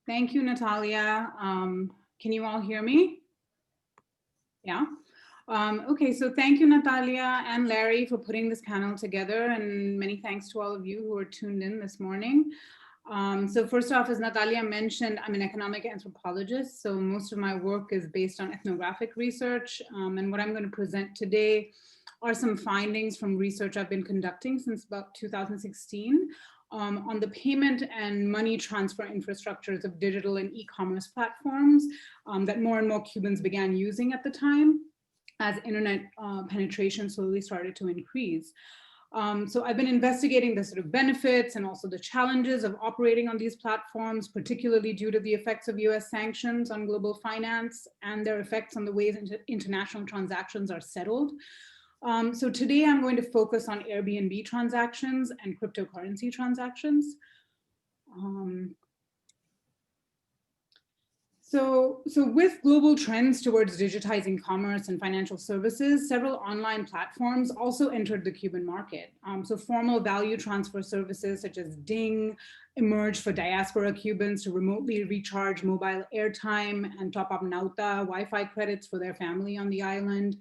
Thank you, Natalia. Can you all hear me? Yeah. Okay, so thank you, Natalia and Larry, for putting this panel together, and many thanks to all of you who are tuned in this morning. So first off, as Natalia mentioned, I'm an economic anthropologist, so most of my work is based on ethnographic research, and what I'm going to present today are some findings from research I've been conducting since about 2016 on the payment and money transfer infrastructures of digital and e-commerce platforms that more and more Cubans began using at the time as internet penetration slowly started to increase. So I've been investigating the sort of benefits and also the challenges of operating on these platforms, particularly due to the effects of US sanctions on global finance and their effects on the ways international transactions are settled. So today I'm going to focus on Airbnb transactions and cryptocurrency transactions. So with global trends towards digitizing commerce and financial services, several online platforms also entered the Cuban market. So formal value transfer services such as Ding, emerged for diaspora Cubans to remotely recharge mobile airtime and top up Nauta Wi-Fi credits for their family on the island.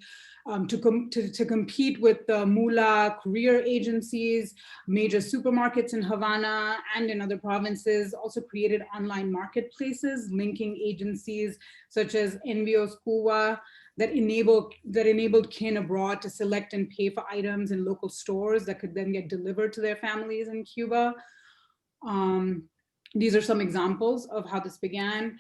To compete with the Mula career agencies, major supermarkets in Havana and in other provinces also created online marketplaces linking agencies such as U.S Cuba that enabled kin abroad to select and pay for items in local stores that could then get delivered to their families in Cuba. These are some examples of how this began.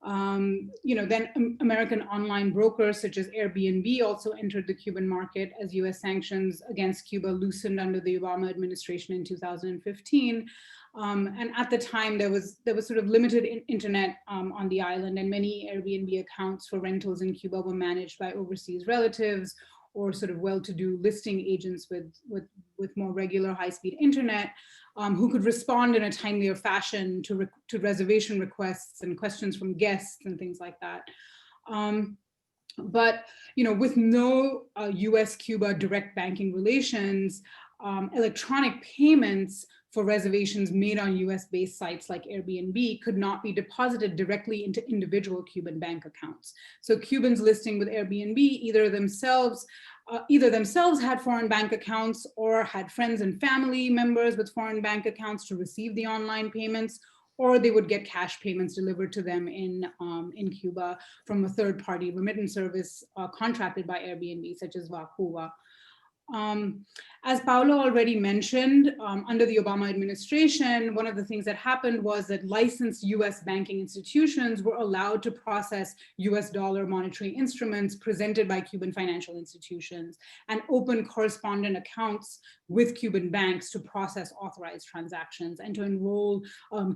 Then American online brokers such as Airbnb also entered the Cuban market as US sanctions against Cuba loosened under the Obama administration in 2015. And at the time, there was sort of limited internet on the island, and many Airbnb accounts for rentals in Cuba were managed by overseas relatives or sort of well-to-do listing agents with more regular high-speed internet, who could respond in a timelier fashion to reservation requests and questions from guests and things like that. But with no US-Cuba direct banking relations, electronic payments for reservations made on US-based sites like Airbnb could not be deposited directly into individual Cuban bank accounts. So Cubans listing with Airbnb either themselves had foreign bank accounts or had friends and family members with foreign bank accounts to receive the online payments, or they would get cash payments delivered to them in Cuba from a third-party remittance service contracted by Airbnb, such as Cuba. As Paolo already mentioned, under the Obama administration, one of the things that happened was that licensed US banking institutions were allowed to process US dollar monetary instruments presented by Cuban financial institutions and open correspondent accounts with Cuban banks to process authorized transactions and to enroll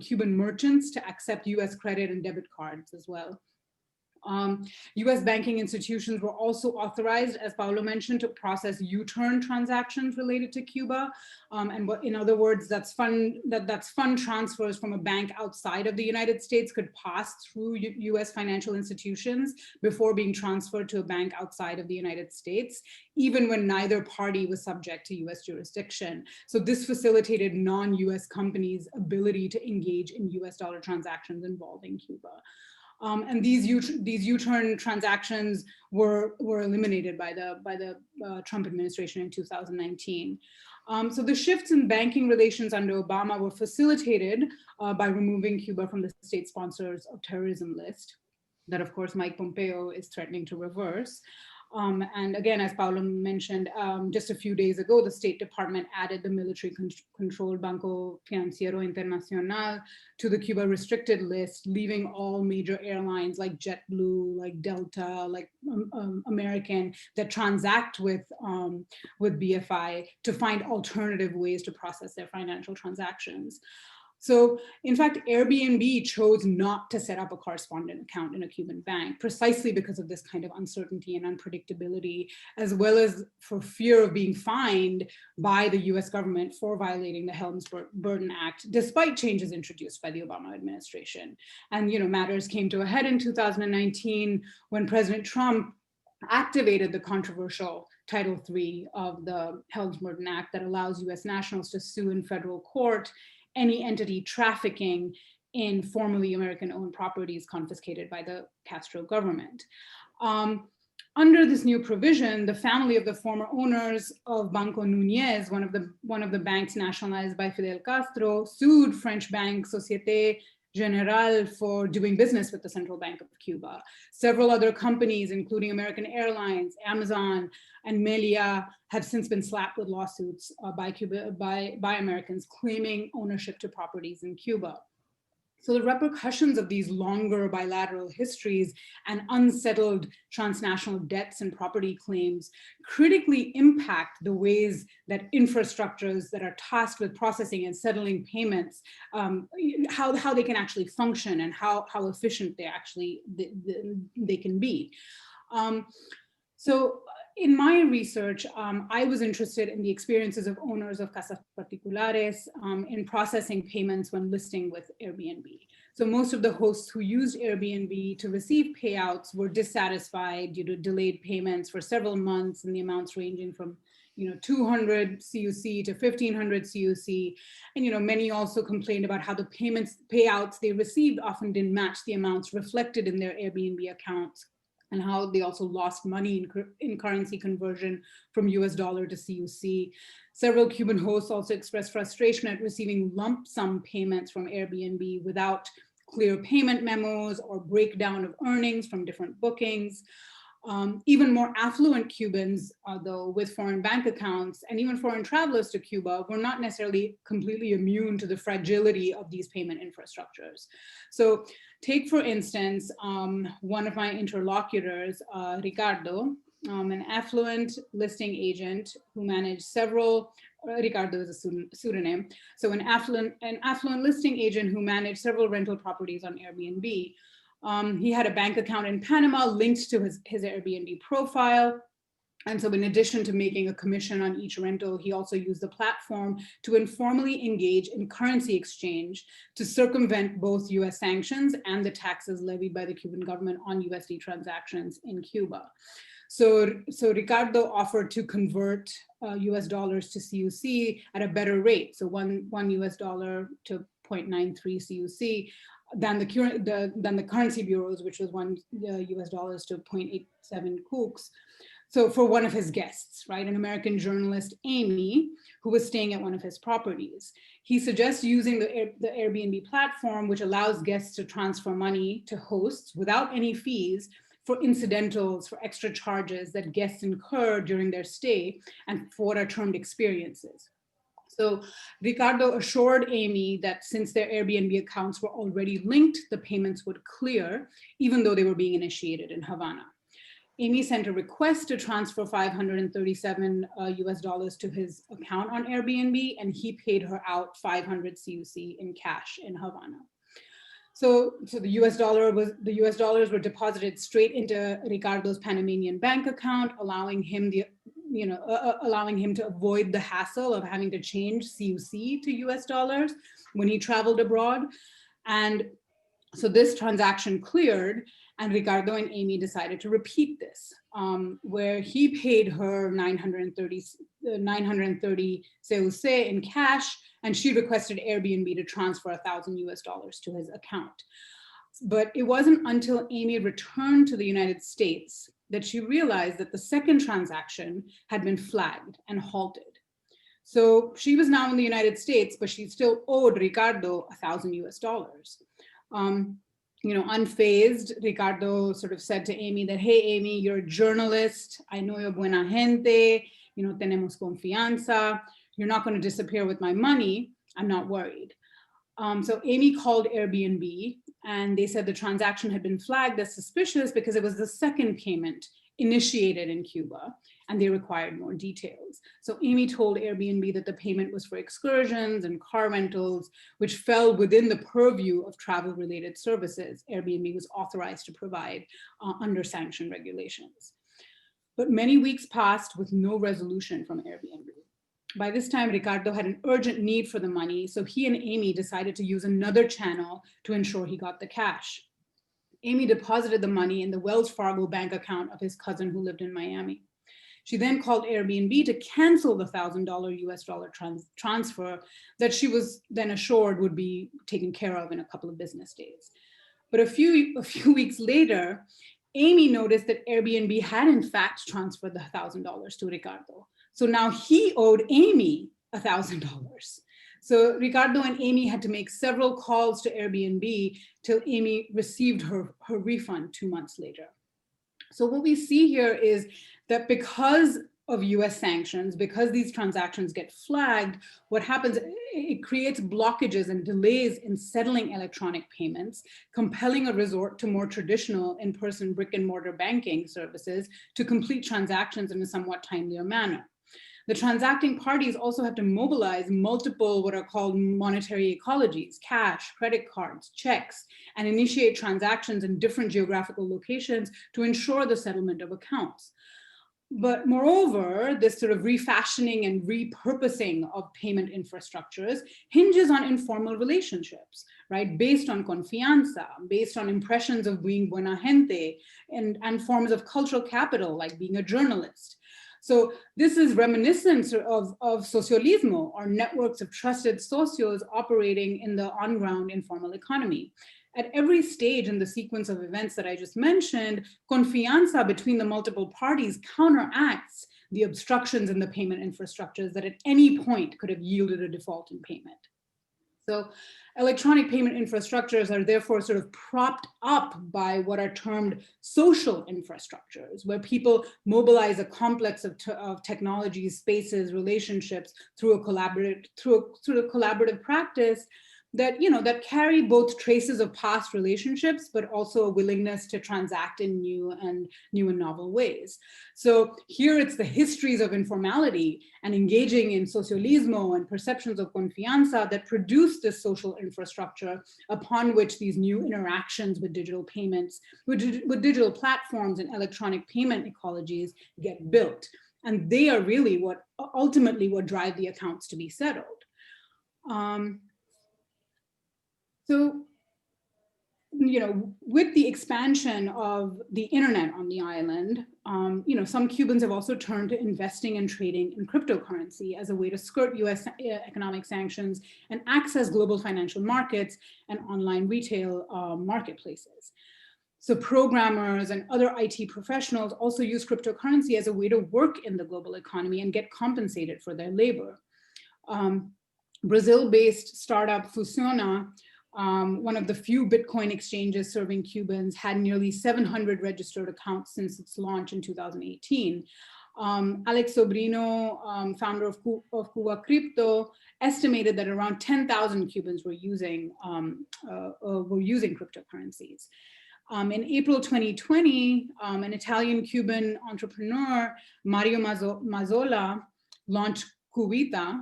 Cuban merchants to accept US credit and debit cards as well. US banking institutions were also authorized, as Paolo mentioned, to process U-turn transactions related to Cuba. And what, in other words, that's fund transfers from a bank outside of the United States could pass through US financial institutions before being transferred to a bank outside of the United States, even when neither party was subject to US jurisdiction. So this facilitated non-US companies' ability to engage in US dollar transactions involving Cuba. And these U-turn transactions were eliminated by the Trump administration in 2019. So the shifts in banking relations under Obama were facilitated by removing Cuba from the state sponsors of terrorism list that, of course, Mike Pompeo is threatening to reverse. And again, as Paolo mentioned, just a few days ago, the State Department added the military-controlled Banco Financiero Internacional to the Cuba restricted list, leaving all major airlines like JetBlue, like Delta, like American that transact with BFI to find alternative ways to process their financial transactions. So in fact, Airbnb chose not to set up a correspondent account in a Cuban bank precisely because of this kind of uncertainty and unpredictability, as well as for fear of being fined by the US government for violating the Helms-Burton Act, despite changes introduced by the Obama administration. And matters came to a head in 2019 when President Trump activated the controversial Title III of the Helms-Burton Act that allows US nationals to sue in federal court any entity trafficking in formerly American-owned properties confiscated by the Castro government. Under this new provision, the family of the former owners of Banco Núñez, one of the banks nationalized by Fidel Castro, sued French bank Société Générale for doing business with the Central Bank of Cuba. Several other companies, including American Airlines, Amazon, and Melia, have since been slapped with lawsuits by Americans claiming ownership to properties in Cuba. So the repercussions of these longer bilateral histories and unsettled transnational debts and property claims critically impact the ways that infrastructures that are tasked with processing and settling payments, how they can actually function and how efficient they can be. So in my research, I was interested in the experiences of owners of casas particulares in processing payments when listing with Airbnb. So most of the hosts who used Airbnb to receive payouts were dissatisfied due to delayed payments for several months and the amounts ranging from 200 CUC to 1500 CUC. And, many also complained about how the payouts they received often didn't match the amounts reflected in their Airbnb accounts, and how they also lost money in currency conversion from US dollar to CUC. Several Cuban hosts also expressed frustration at receiving lump sum payments from Airbnb without clear payment memos or breakdown of earnings from different bookings. Even more affluent Cubans, though, with foreign bank accounts and even foreign travelers to Cuba, were not necessarily completely immune to the fragility of these payment infrastructures. So take, for instance, one of my interlocutors, Ricardo, an affluent listing agent who managed several, Ricardo is a pseudonym, so an affluent listing agent who managed several rental properties on Airbnb. He had a bank account in Panama linked to his Airbnb profile. And so in addition to making a commission on each rental, he also used the platform to informally engage in currency exchange to circumvent both US sanctions and the taxes levied by the Cuban government on USD transactions in Cuba. So Ricardo offered to convert US dollars to CUC at a better rate. So one US dollar to 0.93 CUC than the currency bureaus, which was $1 US to 0.87 kooks. So for one of his guests, right, an American journalist, Amy, who was staying at one of his properties. He suggests using the Airbnb platform, which allows guests to transfer money to hosts without any fees for incidentals, for extra charges that guests incur during their stay and for what are termed experiences. So Ricardo assured Amy that since their Airbnb accounts were already linked, the payments would clear, even though they were being initiated in Havana. Amy sent a request to transfer 537 US dollars to his account on Airbnb, and he paid her out 500 CUC in cash in Havana. So the US dollars were deposited straight into Ricardo's Panamanian bank account, allowing him to avoid the hassle of having to change CUC to US dollars when he traveled abroad. And so this transaction cleared, and Ricardo and Amy decided to repeat this, where he paid her 930 CUC in cash, and she requested Airbnb to transfer 1,000 US dollars to his account. But it wasn't until Amy returned to the United States that she realized that the second transaction had been flagged and halted. So she was now in the United States, but she still owed Ricardo 1,000 US dollars. Unfazed, Ricardo sort of said to Amy that, hey, Amy, you're a journalist. I know you're buena gente. Tenemos confianza. You're not going to disappear with my money. I'm not worried. So Amy called Airbnb, and they said the transaction had been flagged as suspicious because it was the second payment initiated in Cuba, and they required more details. So Amy told Airbnb that the payment was for excursions and car rentals, which fell within the purview of travel-related services Airbnb was authorized to provide under sanction regulations. But many weeks passed with no resolution from Airbnb. By this time, Ricardo had an urgent need for the money, so he and Amy decided to use another channel to ensure he got the cash. Amy deposited the money in the Wells Fargo bank account of his cousin who lived in Miami. She then called Airbnb to cancel the $1,000 US dollar transfer that she was then assured would be taken care of in a couple of business days. But a few weeks later, Amy noticed that Airbnb had in fact transferred the $1,000 to Ricardo. So now he owed Amy $1,000. So Ricardo and Amy had to make several calls to Airbnb till Amy received her refund 2 months later. So what we see here is that because of US sanctions, because these transactions get flagged, what happens, it creates blockages and delays in settling electronic payments, compelling a resort to more traditional in-person brick and mortar banking services to complete transactions in a somewhat timelier manner. The transacting parties also have to mobilize multiple what are called monetary ecologies, cash, credit cards, checks, and initiate transactions in different geographical locations to ensure the settlement of accounts. But moreover, this sort of refashioning and repurposing of payment infrastructures hinges on informal relationships, right? Based on confianza, based on impressions of being buena gente, and forms of cultural capital, like being a journalist. So this is reminiscent of socialismo, or networks of trusted socios operating in the on-ground informal economy. At every stage in the sequence of events that I just mentioned, confianza between the multiple parties counteracts the obstructions in the payment infrastructures that at any point could have yielded a default in payment. So electronic payment infrastructures are therefore sort of propped up by what are termed social infrastructures, where people mobilize a complex of technologies, spaces, relationships through a collaborative practice that, that carry both traces of past relationships, but also a willingness to transact in new and novel ways. So here it's the histories of informality and engaging in socialismo and perceptions of confianza that produce this social infrastructure upon which these new interactions with digital payments, with digital platforms and electronic payment ecologies get built. And they are really ultimately what drive the accounts to be settled. So, with the expansion of the internet on the island, some Cubans have also turned to investing and trading in cryptocurrency as a way to skirt US economic sanctions and access global financial markets and online retail marketplaces. So programmers and other IT professionals also use cryptocurrency as a way to work in the global economy and get compensated for their labor. Brazil-based startup Fusiona, one of the few Bitcoin exchanges serving Cubans, had nearly 700 registered accounts since its launch in 2018. Alex Sobrino, founder of Cuba Crypto, estimated that around 10,000 Cubans were using cryptocurrencies. In April 2020, an Italian-Cuban entrepreneur, Mario Mazzola, launched Cubita,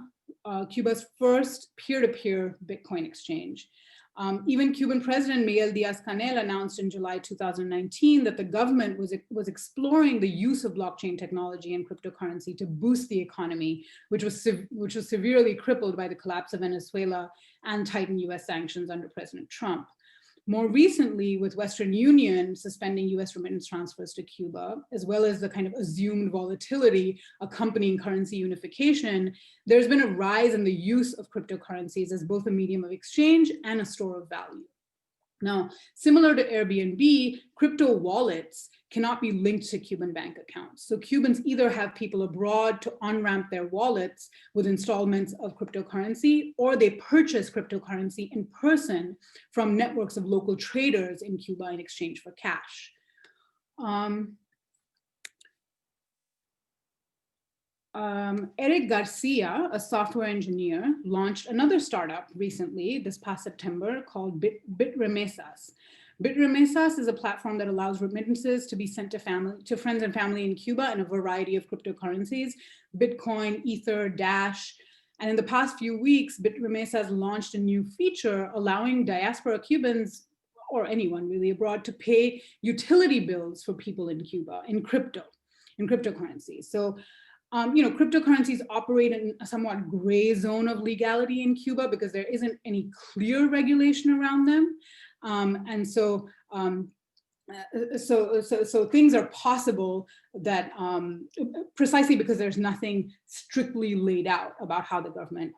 Cuba's first peer-to-peer Bitcoin exchange. Even Cuban President Miguel Díaz-Canel announced in July 2019 that the government was exploring the use of blockchain technology and cryptocurrency to boost the economy, which was severely crippled by the collapse of Venezuela and tightened US sanctions under President Trump. More recently, with Western Union suspending US remittance transfers to Cuba, as well as the kind of assumed volatility accompanying currency unification, there's been a rise in the use of cryptocurrencies as both a medium of exchange and a store of value. Now, similar to Airbnb, crypto wallets cannot be linked to Cuban bank accounts. So Cubans either have people abroad to on-ramp their wallets with installments of cryptocurrency, or they purchase cryptocurrency in person from networks of local traders in Cuba in exchange for cash. Eric Garcia, a software engineer, launched another startup recently, this past September, called BitRemesas. BitRemesas is a platform that allows remittances to be sent to friends and family in Cuba in a variety of cryptocurrencies, Bitcoin, Ether, Dash. And in the past few weeks, BitRemesas launched a new feature allowing diaspora Cubans, or anyone really abroad, to pay utility bills for people in Cuba in cryptocurrency. So, cryptocurrencies operate in a somewhat gray zone of legality in Cuba because there isn't any clear regulation around them. So things are possible that precisely because there's nothing strictly laid out about how the government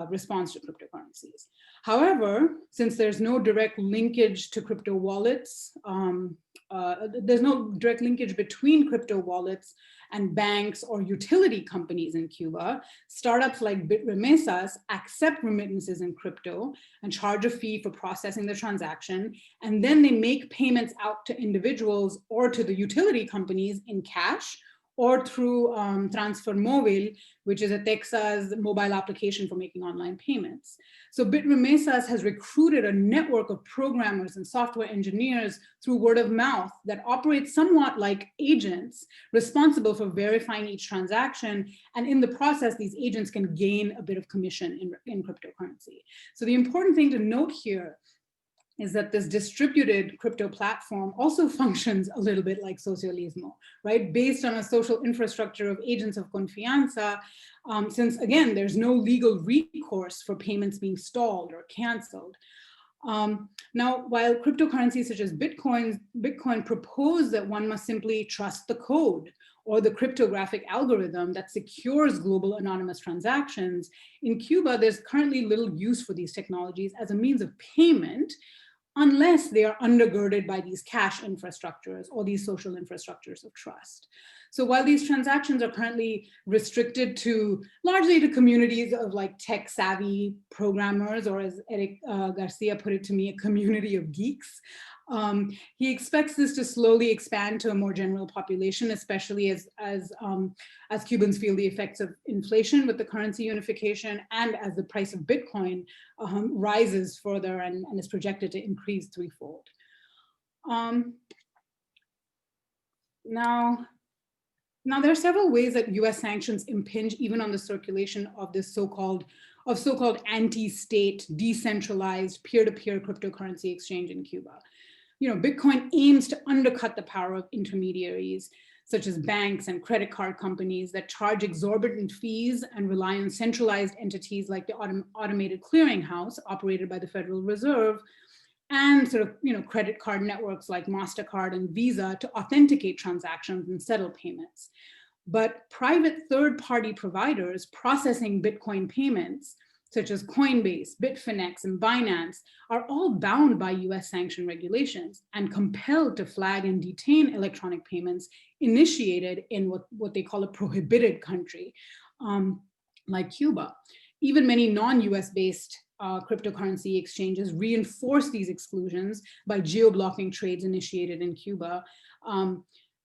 responds to cryptocurrencies. However, since there's no direct linkage to crypto wallets, there's no direct linkage between crypto wallets and banks or utility companies in Cuba, startups like BitRemesas accept remittances in crypto and charge a fee for processing the transaction, and then they make payments out to individuals or to the utility companies in cash or through Transfer Móvil, which is a Texas mobile application for making online payments. So BitRemesas has recruited a network of programmers and software engineers through word of mouth that operates somewhat like agents responsible for verifying each transaction. And in the process, these agents can gain a bit of commission in cryptocurrency. So the important thing to note here is that this distributed crypto platform also functions a little bit like socialismo, right? Based on a social infrastructure of agents of confianza, since again, there's no legal recourse for payments being stalled or canceled. Now, while cryptocurrencies such as Bitcoin propose that one must simply trust the code or the cryptographic algorithm that secures global anonymous transactions, in Cuba, there's currently little use for these technologies as a means of payment, unless they are undergirded by these cash infrastructures or these social infrastructures of trust. So while these transactions are currently restricted to largely to communities of like tech savvy programmers, or as Eric Garcia put it to me, a community of geeks, he expects this to slowly expand to a more general population, especially as Cubans feel the effects of inflation with the currency unification, and as the price of Bitcoin rises further and is projected to increase threefold. Now, there are several ways that US sanctions impinge even on the circulation of this so-called anti-state, decentralized, peer-to-peer cryptocurrency exchange in Cuba. Bitcoin aims to undercut the power of intermediaries, such as banks and credit card companies that charge exorbitant fees and rely on centralized entities like the automated clearinghouse operated by the Federal Reserve, and credit card networks like MasterCard and Visa to authenticate transactions and settle payments. But private third-party providers processing Bitcoin payments, such as Coinbase, Bitfinex, and Binance, are all bound by US sanction regulations and compelled to flag and detain electronic payments initiated in what they call a prohibited country, like Cuba. Even many non-US based cryptocurrency exchanges reinforce these exclusions by geo-blocking trades initiated in Cuba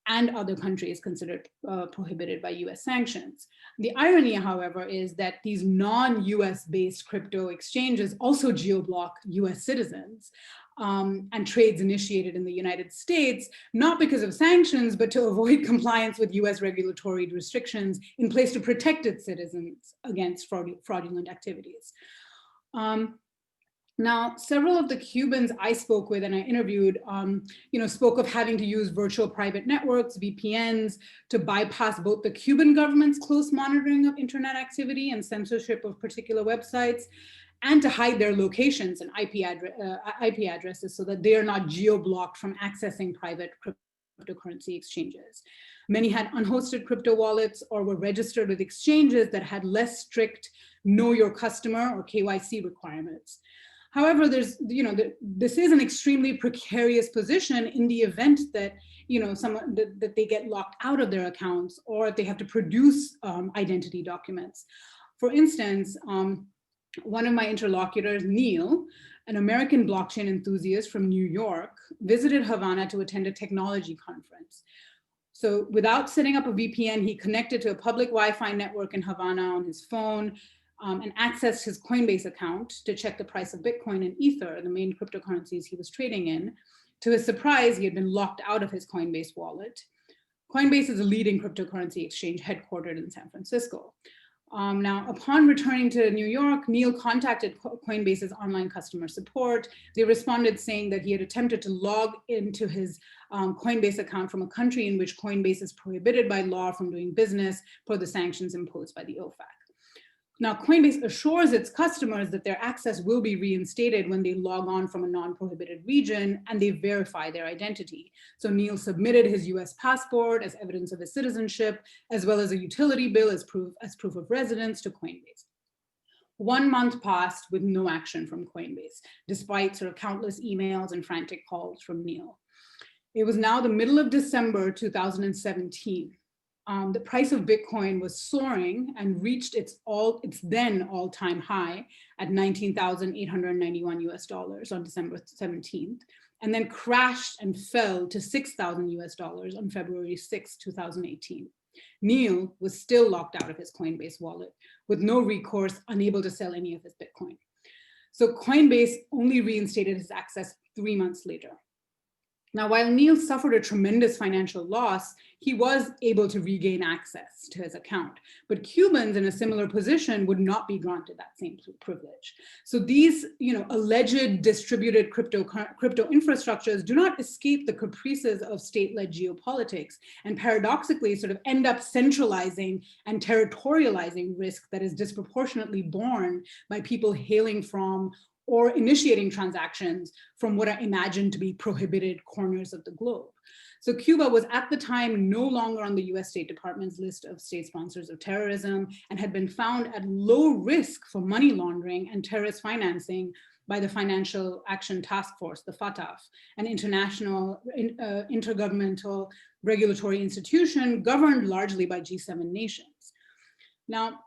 and other countries considered prohibited by US sanctions. The irony, however, is that these non-US based crypto exchanges also geo-block US citizens and trades initiated in the United States, not because of sanctions, but to avoid compliance with US regulatory restrictions in place to protect its citizens against fraudulent activities. Now, several of the Cubans I spoke with and I interviewed, spoke of having to use virtual private networks, VPNs, to bypass both the Cuban government's close monitoring of internet activity and censorship of particular websites, and to hide their locations and IP addresses so that they are not geo-blocked from accessing private cryptocurrency exchanges. Many had unhosted crypto wallets or were registered with exchanges that had less strict know your customer or KYC requirements. However, this is an extremely precarious position in the event that that they get locked out of their accounts, or if they have to produce identity documents. For instance, one of my interlocutors, Neil, an American blockchain enthusiast from New York, visited Havana to attend a technology conference. So without setting up a VPN, he connected to a public Wi-Fi network in Havana on his phone and accessed his Coinbase account to check the price of Bitcoin and Ether, the main cryptocurrencies he was trading in. To his surprise, he had been locked out of his Coinbase wallet. Coinbase is a leading cryptocurrency exchange headquartered in San Francisco. Now, upon returning to New York, Neil contacted Coinbase's online customer support. They responded saying that he had attempted to log into his Coinbase account from a country in which Coinbase is prohibited by law from doing business per the sanctions imposed by the OFAC. Now, Coinbase assures its customers that their access will be reinstated when they log on from a non-prohibited region and they verify their identity. So Neil submitted his US passport as evidence of his citizenship, as well as a utility bill as proof of residence to Coinbase. 1 month passed with no action from Coinbase, despite countless emails and frantic calls from Neil. It was now the middle of December 2017. The price of Bitcoin was soaring and reached its then all-time high at $19,891 US on December 17th, and then crashed and fell to $6,000 US on February 6, 2018. Neil was still locked out of his Coinbase wallet with no recourse, unable to sell any of his Bitcoin. So Coinbase only reinstated his access 3 months later. Now, while Neil suffered a tremendous financial loss, he was able to regain access to his account. But Cubans in a similar position would not be granted that same privilege. So these, alleged distributed crypto infrastructures do not escape the caprices of state-led geopolitics, and paradoxically end up centralizing and territorializing risk that is disproportionately borne by people hailing from or initiating transactions from what are imagined to be prohibited corners of the globe. So Cuba was at the time no longer on the US State Department's list of state sponsors of terrorism and had been found at low risk for money laundering and terrorist financing by the Financial Action Task Force, the FATF, an international intergovernmental regulatory institution governed largely by G7 nations. Now,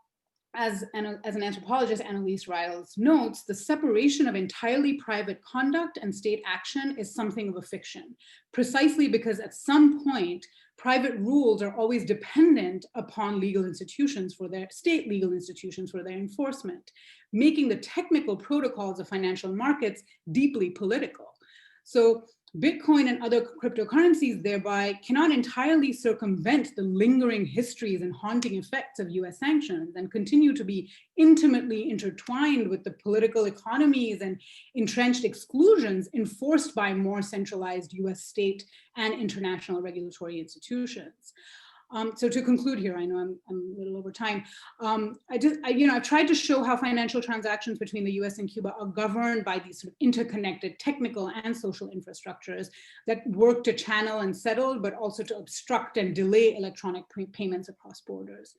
as an anthropologist, Annalise Riles notes, the separation of entirely private conduct and state action is something of a fiction, precisely because at some point, private rules are always dependent upon legal institutions for their state legal institutions for their enforcement, making the technical protocols of financial markets deeply political. So Bitcoin and other cryptocurrencies thereby cannot entirely circumvent the lingering histories and haunting effects of US sanctions and continue to be intimately intertwined with the political economies and entrenched exclusions enforced by more centralized US state and international regulatory institutions. So to conclude here, I know I'm a little over time. I've tried to show how financial transactions between the US and Cuba are governed by these sort of interconnected technical and social infrastructures that work to channel and settle, but also to obstruct and delay electronic payments across borders.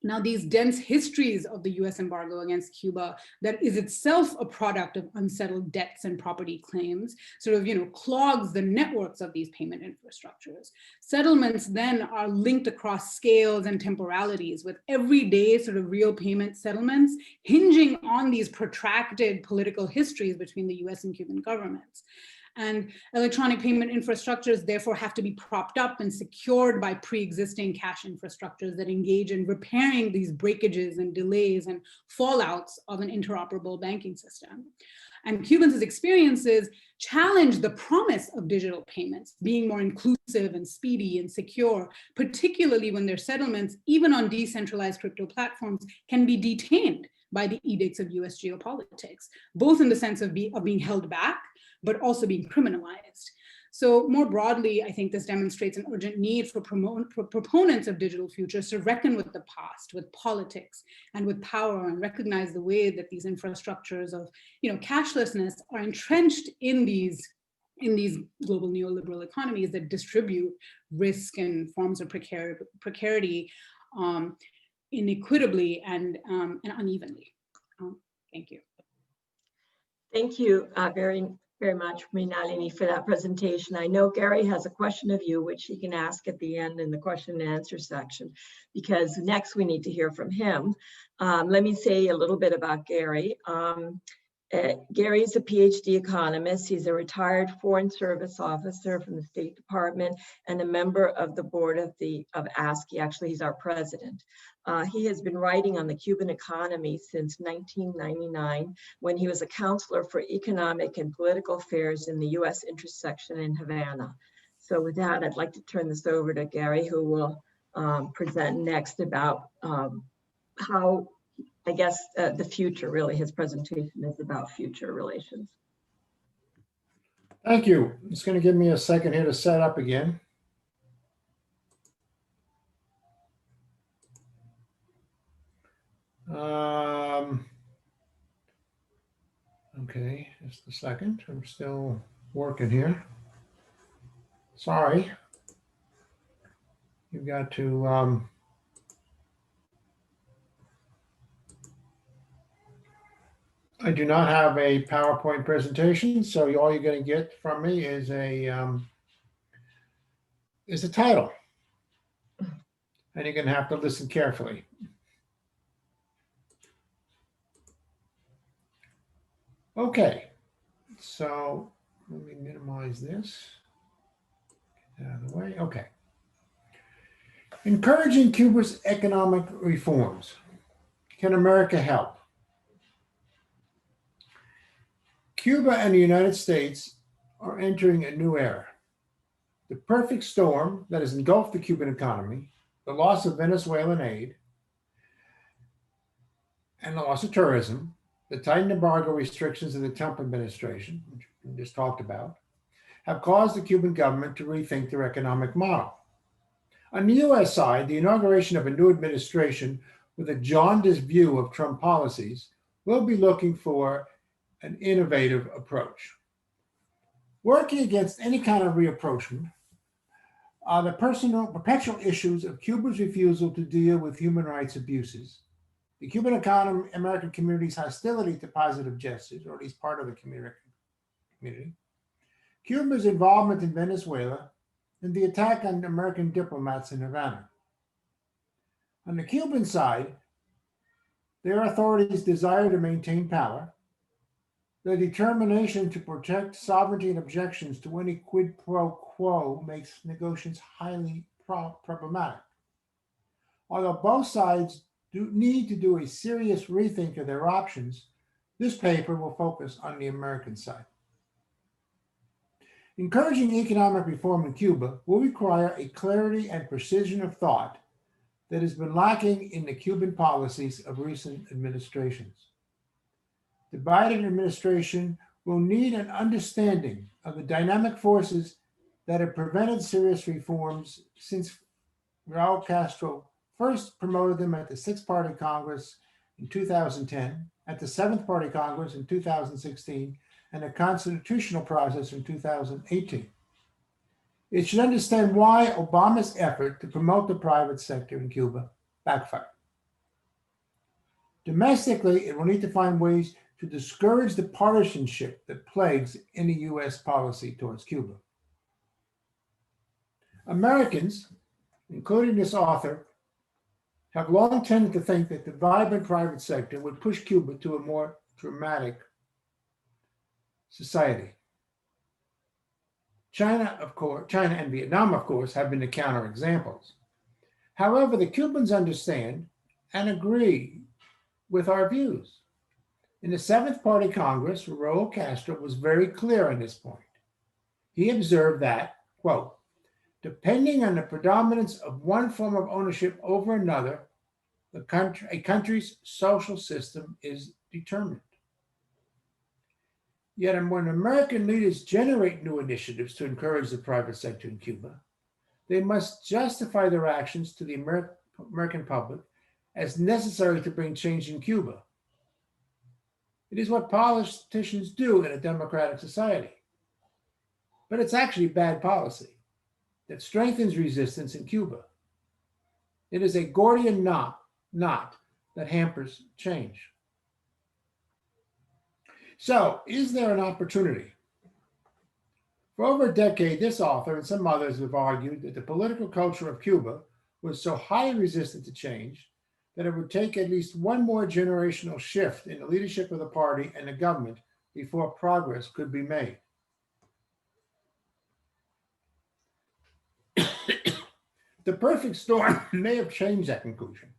Now, these dense histories of the US embargo against Cuba that is itself a product of unsettled debts and property claims sort of, clogs the networks of these payment infrastructures. Settlements then are linked across scales and temporalities with everyday sort of real payment settlements hinging on these protracted political histories between the US and Cuban governments. And electronic payment infrastructures therefore have to be propped up and secured by pre-existing cash infrastructures that engage in repairing these breakages and delays and fallouts of an interoperable banking system. And Cubans' experiences challenge the promise of digital payments being more inclusive and speedy and secure, particularly when their settlements, even on decentralized crypto platforms, can be detained by the edicts of US geopolitics, both in the sense of being held back, but also being criminalized. So more broadly, I think this demonstrates an urgent need for proponents of digital futures to reckon with the past, with politics, and with power, and recognize the way that these infrastructures of cashlessness are entrenched in these global neoliberal economies that distribute risk and forms of precarity inequitably and unevenly. Thank you. Thank you very much, Mrinalini, for that presentation. I know Gary has a question of you, which he can ask at the end in the question and answer section, because next we need to hear from him. Let me say a little bit about Gary. Gary is a PhD economist. He's a retired Foreign Service officer from the State Department and a member of the board of ASCE. Actually, he's our president. He has been writing on the Cuban economy since 1999, when he was a counselor for economic and political affairs in the US intersection in Havana. So with that, I'd like to turn this over to Gary, who will present next about how, I guess, the future, really, his presentation is about future relations. Thank you. It's going to give me a second here to set up again. Okay, just a second. I'm still working here. Sorry. You've got to I do not have a PowerPoint presentation, so all you're going to get from me is a title, and you're going to have to listen carefully. Okay, so let me minimize this. Get that out of the way. Okay. Encouraging Cuba's economic reforms. Can America help? Cuba and the United States are entering a new era. The perfect storm that has engulfed the Cuban economy, the loss of Venezuelan aid, and the loss of tourism, the tightened embargo restrictions of the Trump administration, which we just talked about, have caused the Cuban government to rethink their economic model. On the US side, the inauguration of a new administration with a jaundiced view of Trump policies will be looking for an innovative approach. Working against any kind of reapproachment are the perpetual issues of Cuba's refusal to deal with human rights abuses, the Cuban American community's hostility to positive gestures, or at least part of the community, Cuba's involvement in Venezuela, and the attack on American diplomats in Havana. On the Cuban side, their authorities' desire to maintain power, their determination to protect sovereignty and objections to any quid pro quo makes negotiations highly problematic. Although both sides need to do a serious rethink of their options, this paper will focus on the American side. Encouraging economic reform in Cuba will require a clarity and precision of thought that has been lacking in the Cuban policies of recent administrations. The Biden administration will need an understanding of the dynamic forces that have prevented serious reforms since Raul Castro first promoted them at the Sixth Party Congress in 2010, at the Seventh Party Congress in 2016, and the constitutional process in 2018. It should understand why Obama's effort to promote the private sector in Cuba backfired. Domestically, it will need to find ways to discourage the partisanship that plagues any US policy towards Cuba. Americans, including this author, have long tended to think that the vibrant private sector would push Cuba to a more dramatic society. China and Vietnam, of course, have been the counterexamples. However, the Cubans understand and agree with our views. In the Seventh Party Congress, Raul Castro was very clear on this point. He observed that, quote, depending on the predominance of one form of ownership over another, a country's social system is determined. Yet when American leaders generate new initiatives to encourage the private sector in Cuba, they must justify their actions to the American public as necessary to bring change in Cuba. It is what politicians do in a democratic society. But it's actually bad policy that strengthens resistance in Cuba. It is a Gordian knot that hampers change. So, is there an opportunity? For over a decade, this author and some others have argued that the political culture of Cuba was so highly resistant to change that it would take at least one more generational shift in the leadership of the party and the government before progress could be made. The perfect storm may have changed that conclusion.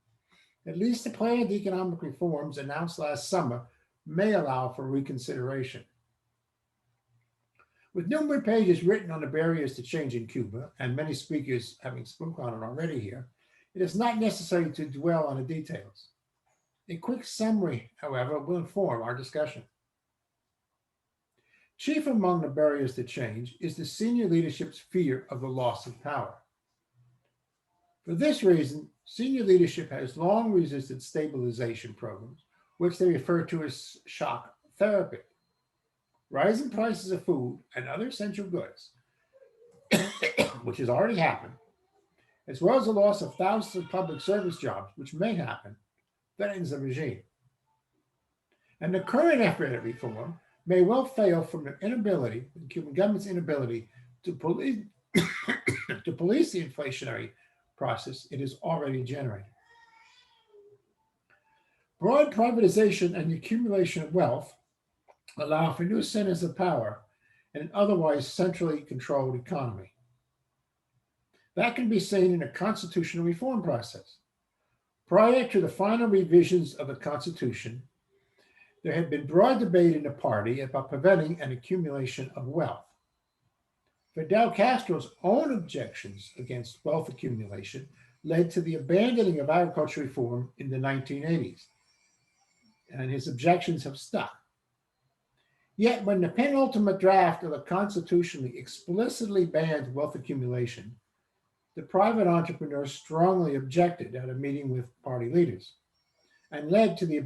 At least the planned economic reforms announced last summer may allow for reconsideration. With numerous pages written on the barriers to change in Cuba, and many speakers having spoken on it already here, it is not necessary to dwell on the details. A quick summary, however, will inform our discussion. Chief among the barriers to change is the senior leadership's fear of the loss of power. For this reason, senior leadership has long resisted stabilization programs, which they refer to as shock therapy. Rising prices of food and other essential goods, which has already happened, as well as the loss of thousands of public service jobs, which may happen, threatens the regime. And the current effort at reform may well fail from the inability, the Cuban government's inability to police, to police the inflationary process it has already generated. Broad privatization and the accumulation of wealth allow for new centers of power in an otherwise centrally controlled economy. That can be seen in a constitutional reform process. Prior to the final revisions of the Constitution, there had been broad debate in the party about preventing an accumulation of wealth. Fidel Castro's own objections against wealth accumulation led to the abandoning of agricultural reform in the 1980s, and his objections have stuck. Yet when the penultimate draft of the Constitution explicitly banned wealth accumulation, the private entrepreneurs strongly objected at a meeting with party leaders and led to the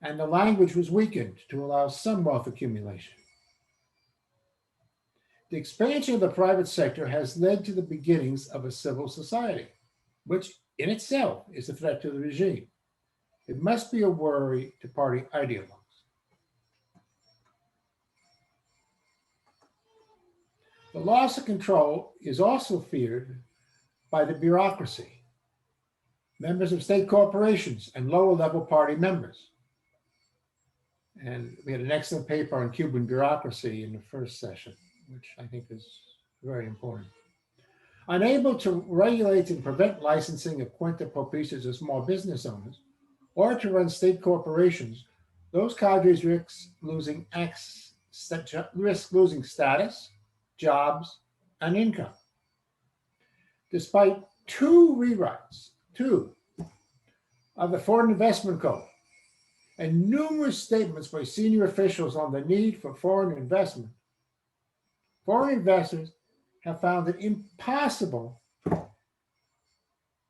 and the language was weakened to allow some wealth accumulation. The expansion of the private sector has led to the beginnings of a civil society, which in itself is a threat to the regime. It must be a worry to party ideologues. The loss of control is also feared by the bureaucracy, members of state corporations, and lower-level party members. And we had an excellent paper on Cuban bureaucracy in the first session, which I think is very important. Unable to regulate and prevent licensing of cuenta propicias of small business owners, or to run state corporations, those cadres risk losing status, jobs, and income. Despite two rewrites of the Foreign Investment Code and numerous statements by senior officials on the need for foreign investment, foreign investors have found it impossible,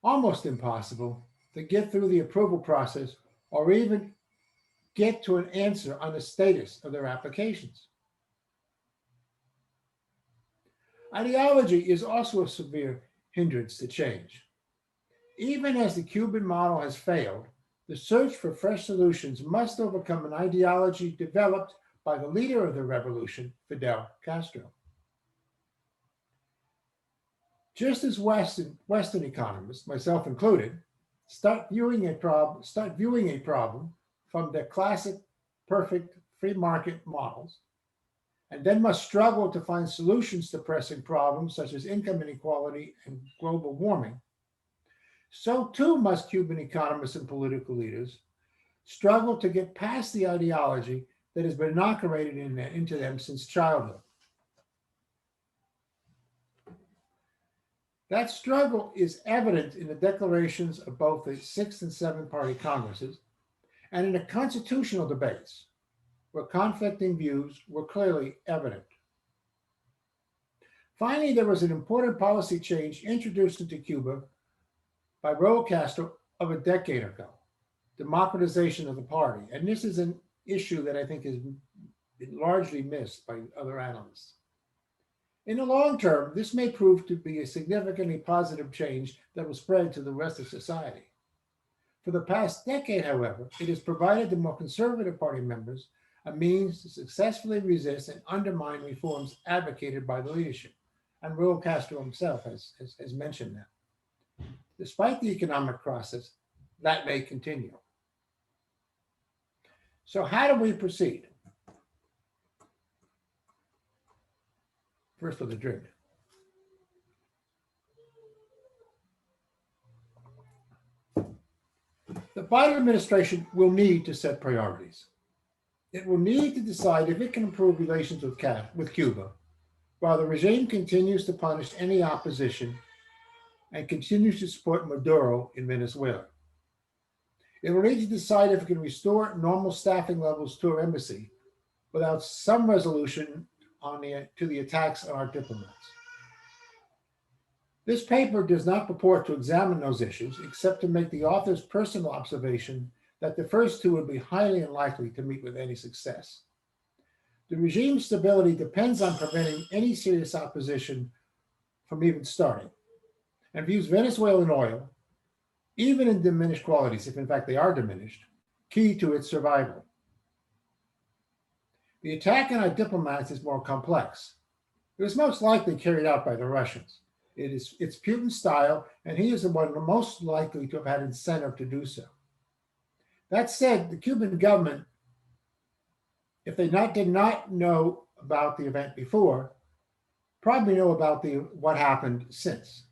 almost impossible, to get through the approval process or even get to an answer on the status of their applications. Ideology is also a severe hindrance to change. Even as the Cuban model has failed, the search for fresh solutions must overcome an ideology developed by the leader of the revolution, Fidel Castro. Just as Western economists, myself included, start viewing a problem from the classic, perfect free market models, and then must struggle to find solutions to pressing problems such as income inequality and global warming, so too must Cuban economists and political leaders struggle to get past the ideology that has been inoculated into them since childhood. That struggle is evident in the declarations of both the 6th and 7th Party Congresses and in the constitutional debates, where conflicting views were clearly evident. Finally, there was an important policy change introduced into Cuba by Raul Castro of a decade ago, democratization of the party. And this is an issue that I think has been largely missed by other analysts. In the long term, this may prove to be a significantly positive change that will spread to the rest of society. For the past decade, however, it has provided the more conservative party members a means to successfully resist and undermine reforms advocated by the leadership. And Raul Castro himself has mentioned that. Despite the economic crisis, that may continue. So how do we proceed? First with a drink. The Biden administration will need to set priorities. It will need to decide if it can improve relations with Cuba, while the regime continues to punish any opposition and continues to support Maduro in Venezuela. It will need to decide if it can restore normal staffing levels to our embassy without some resolution to the attacks on our diplomats. This paper does not purport to examine those issues, except to make the author's personal observation that the first two would be highly unlikely to meet with any success. The regime's stability depends on preventing any serious opposition from even starting, and views Venezuelan oil, even in diminished qualities, if in fact they are diminished, key to its survival. The attack on our diplomats is more complex. It was most likely carried out by the Russians. It's Putin's style, and he is the one most likely to have had incentive to do so. That said, the Cuban government, if they did not know about the event before, probably know about what happened since,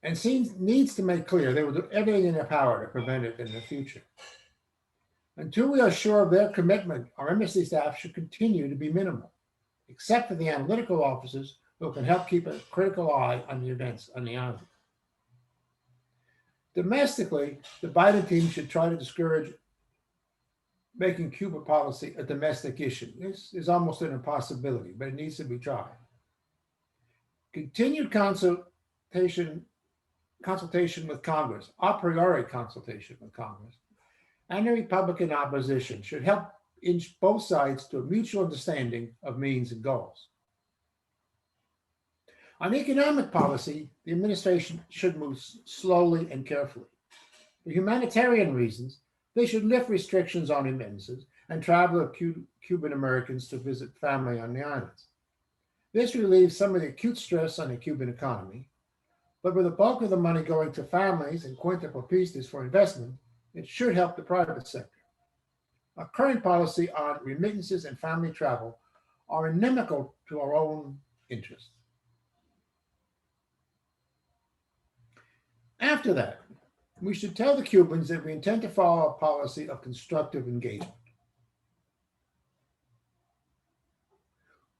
and needs to make clear they will do everything in their power to prevent it in the future. Until we are sure of their commitment, our embassy staff should continue to be minimal, except for the analytical officers who can help keep a critical eye on the events on the island. Domestically, the Biden team should try to discourage making Cuba policy a domestic issue. This is almost an impossibility, but it needs to be tried. Continued consultation with Congress, a priori consultation with Congress, and the Republican opposition should help inch both sides to a mutual understanding of means and goals. On economic policy, the administration should move slowly and carefully. For humanitarian reasons, they should lift restrictions on remittances and travel of Cuban Americans to visit family on the islands. This relieves some of the acute stress on the Cuban economy, but with the bulk of the money going to families and cuentapropistas for investment, it should help the private sector. Our current policy on remittances and family travel are inimical to our own interests. After that, we should tell the Cubans that we intend to follow a policy of constructive engagement.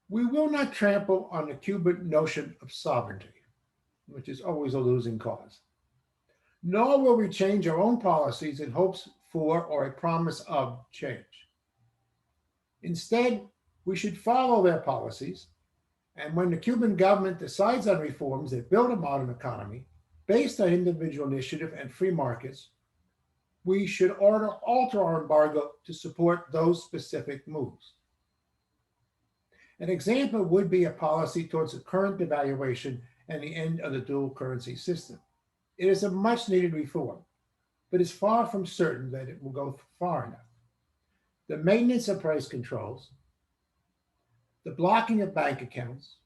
We will not trample on the Cuban notion of sovereignty, which is always a losing cause. Nor will we change our own policies in hopes for or a promise of change. Instead, we should follow their policies, and when the Cuban government decides on reforms that build a modern economy based on individual initiative and free markets, we should alter our embargo to support those specific moves. An example would be a policy towards the current devaluation and the end of the dual currency system. It is a much needed reform, but is far from certain that it will go far enough. The maintenance of price controls, the blocking of bank accounts,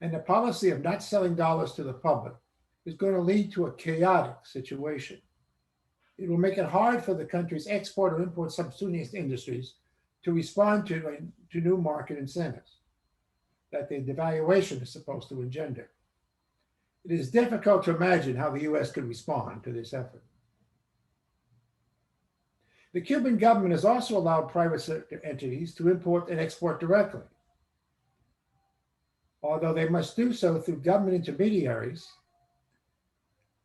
and the policy of not selling dollars to the public is going to lead to a chaotic situation. It will make it hard for the country's export or import subsistence industries to respond to new market incentives that the devaluation is supposed to engender. It is difficult to imagine how the US could respond to this effort. The Cuban government has also allowed private sector entities to import and export directly, although they must do so through government intermediaries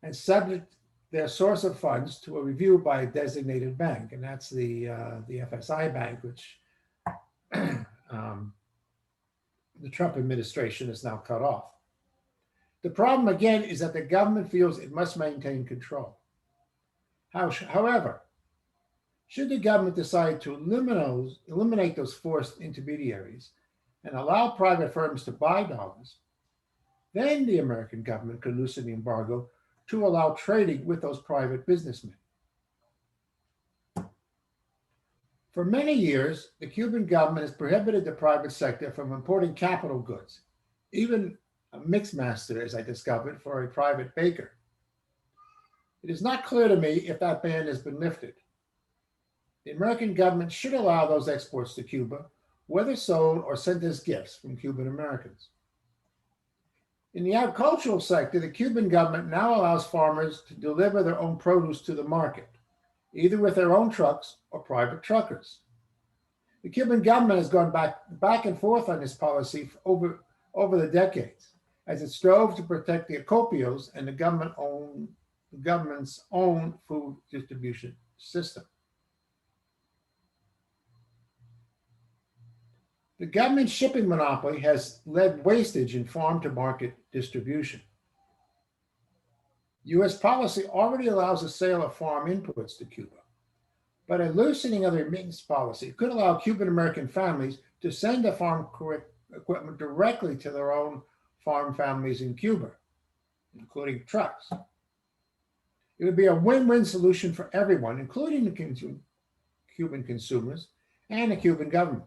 and subject their source of funds to a review by a designated bank, and that's the FSI bank, which the Trump administration has now cut off. The problem, again, is that the government feels it must maintain control. However, should the government decide to eliminate those forced intermediaries and allow private firms to buy dollars, then the American government could loosen the embargo to allow trading with those private businessmen. For many years, the Cuban government has prohibited the private sector from importing capital goods, even a mixmaster, as I discovered, for a private baker. It is not clear to me if that ban has been lifted. The American government should allow those exports to Cuba, whether sold or sent as gifts from Cuban Americans. In the agricultural sector, the Cuban government now allows farmers to deliver their own produce to the market, either with their own trucks or private truckers. The Cuban government has gone back and forth on this policy over the decades, as it strove to protect the acopios and the government's own food distribution system. The government shipping monopoly has led wastage in farm-to-market distribution. U.S. policy already allows the sale of farm inputs to Cuba, but a loosening of the remittance policy could allow Cuban American families to send the farm equipment directly to their own farm families in Cuba, including trucks. It would be a win-win solution for everyone, including the Cuban consumers and the Cuban government.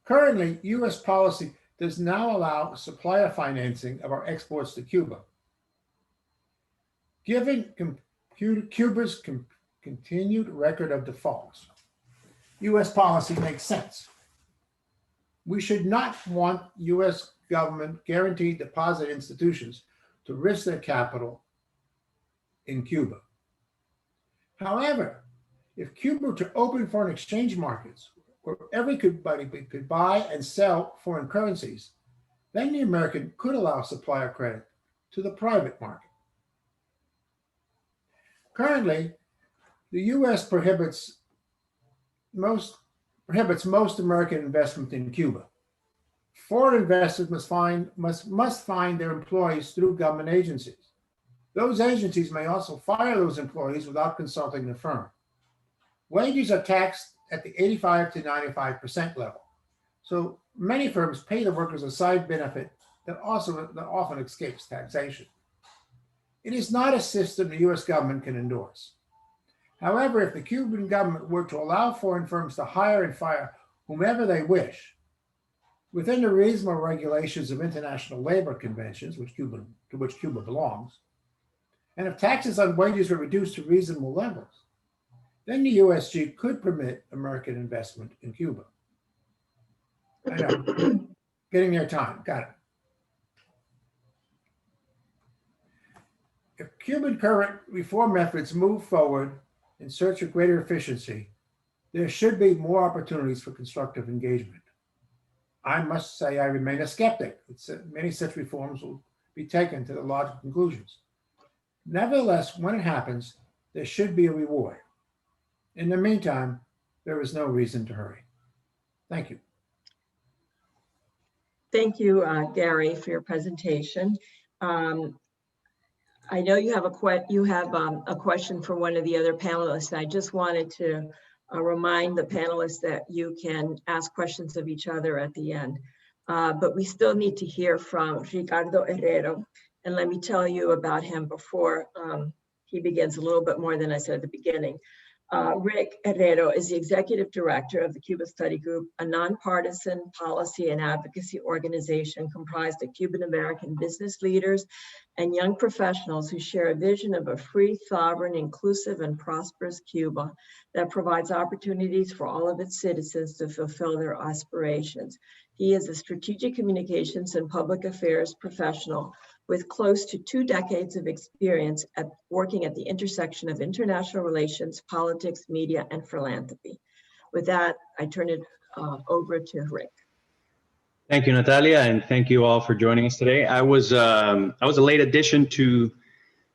Currently, U.S. policy does now allow supplier financing of our exports to Cuba. Given Cuba's continued record of defaults, U.S. policy makes sense. We should not want U.S. government guaranteed deposit institutions to risk their capital in Cuba. However, if Cuba were to open foreign exchange markets where everybody could buy and sell foreign currencies, then the American could allow supplier credit to the private market. Currently, the U.S. prohibits most American investment in Cuba. Foreign investors must find their employees through government agencies. Those agencies may also fire those employees without consulting the firm. Wages are taxed at the 85 to 95% level, So many firms pay the workers a side benefit that often escapes taxation. It is not a system the US government can endorse. However, if the Cuban government were to allow foreign firms to hire and fire whomever they wish, within the reasonable regulations of international labor conventions, to which Cuba belongs, and if taxes on wages were reduced to reasonable levels, then the USG could permit American investment in Cuba. I know, getting their time, got it. If Cuban current reform efforts move forward in search of greater efficiency, there should be more opportunities for constructive engagement. I must say I remain a skeptic that many such reforms will be taken to the logical conclusions. Nevertheless, when it happens, there should be a reward. In the meantime, there is no reason to hurry. Thank you. Thank you, Gary, for your presentation. I know you have a question for one of the other panelists. I just wanted to remind the panelists that you can ask questions of each other at the end. But we still need to hear from Ricardo Herrero. And let me tell you about him before he begins a little bit more than I said at the beginning. Rick Herrero is the executive director of the Cuba Study Group, a nonpartisan policy and advocacy organization comprised of Cuban American business leaders and young professionals who share a vision of a free, sovereign, inclusive, and prosperous Cuba that provides opportunities for all of its citizens to fulfill their aspirations. He is a strategic communications and public affairs professional with close to 2 decades of experience at working at the intersection of international relations, politics, media, and philanthropy. With that, I turn it over to Rick. Thank you, Natalia, and thank you all for joining us today. I was a late addition to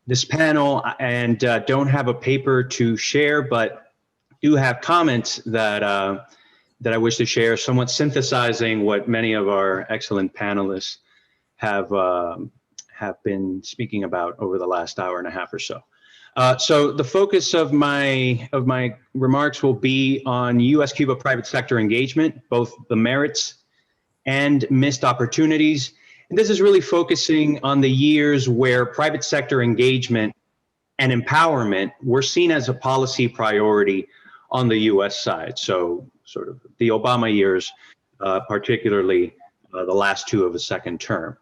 this panel and don't have a paper to share, but do have comments that I wish to share, somewhat synthesizing what many of our excellent panelists have been speaking about over the last hour and a half or so. So the focus of my remarks will be on US-Cuba private sector engagement, both the merits and missed opportunities. And this is really focusing on the years where private sector engagement and empowerment were seen as a policy priority on the US side. So sort of the Obama years, particularly the last 2 of the second term.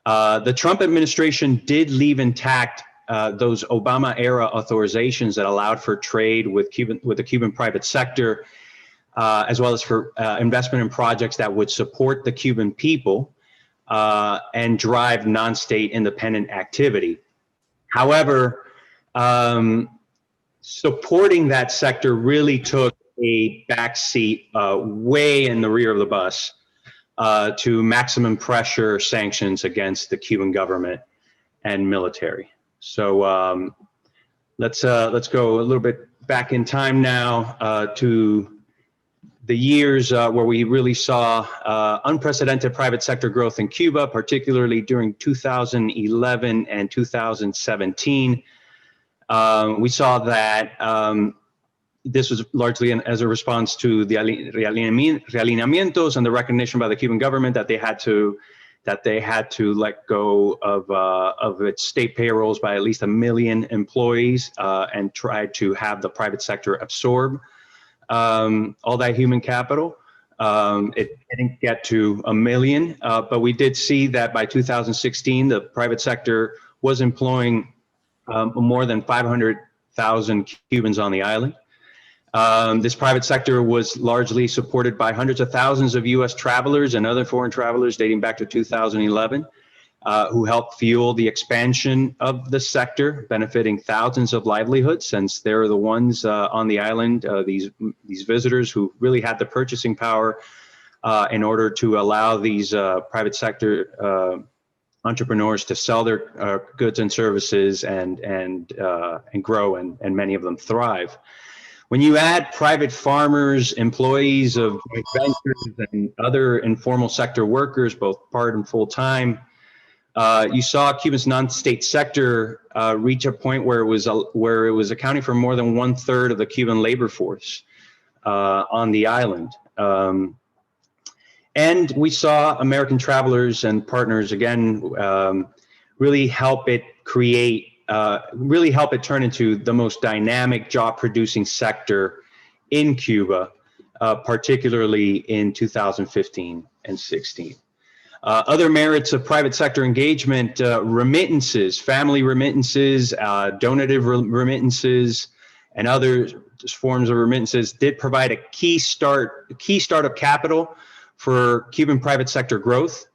The Trump administration did leave intact those Obama-era authorizations that allowed for trade with the Cuban private sector, as well as for investment in projects that would support the Cuban people and drive non-state independent activity. However, supporting that sector really took a backseat way in the rear of the bus to maximum pressure sanctions against the Cuban government and military. So let's go a little bit back in time now to the years where we really saw unprecedented private sector growth in Cuba, particularly during 2011 and 2017. We saw that this was largely as a response to the realineamientos and the recognition by the Cuban government that they had to let go of its state payrolls by at least 1 million employees and try to have the private sector absorb all that human capital. It didn't get to 1 million, but we did see that by 2016, the private sector was employing more than 500,000 Cubans on the island. This private sector was largely supported by hundreds of thousands of US travelers and other foreign travelers dating back to 2011, who helped fuel the expansion of the sector, benefiting thousands of livelihoods, since they're the ones on the island, these visitors who really had the purchasing power in order to allow these private sector entrepreneurs to sell their goods and services and grow, and many of them thrive. When you add private farmers, employees of joint ventures, and other informal sector workers, both part and full time, you saw Cuba's non-state sector reach a point where it was accounting for more than 1/3 of the Cuban labor force on the island. And we saw American travelers and partners, again, really help it create, really help it turn into the most dynamic job-producing sector in Cuba, particularly in 2015 and 16. Other merits of private sector engagement, remittances, family remittances, donative remittances, and other forms of remittances did provide a key startup capital for Cuban private sector growth,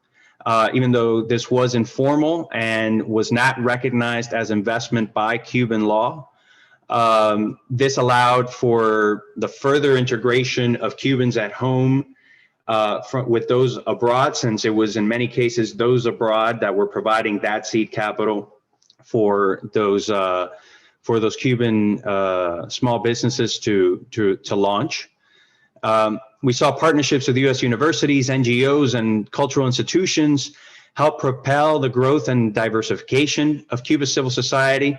even though this was informal and was not recognized as investment by Cuban law. This allowed for the further integration of Cubans at home with those abroad, since it was in many cases those abroad that were providing that seed capital for those Cuban small businesses to launch. We saw partnerships with U.S. universities, NGOs, and cultural institutions help propel the growth and diversification of Cuba's civil society,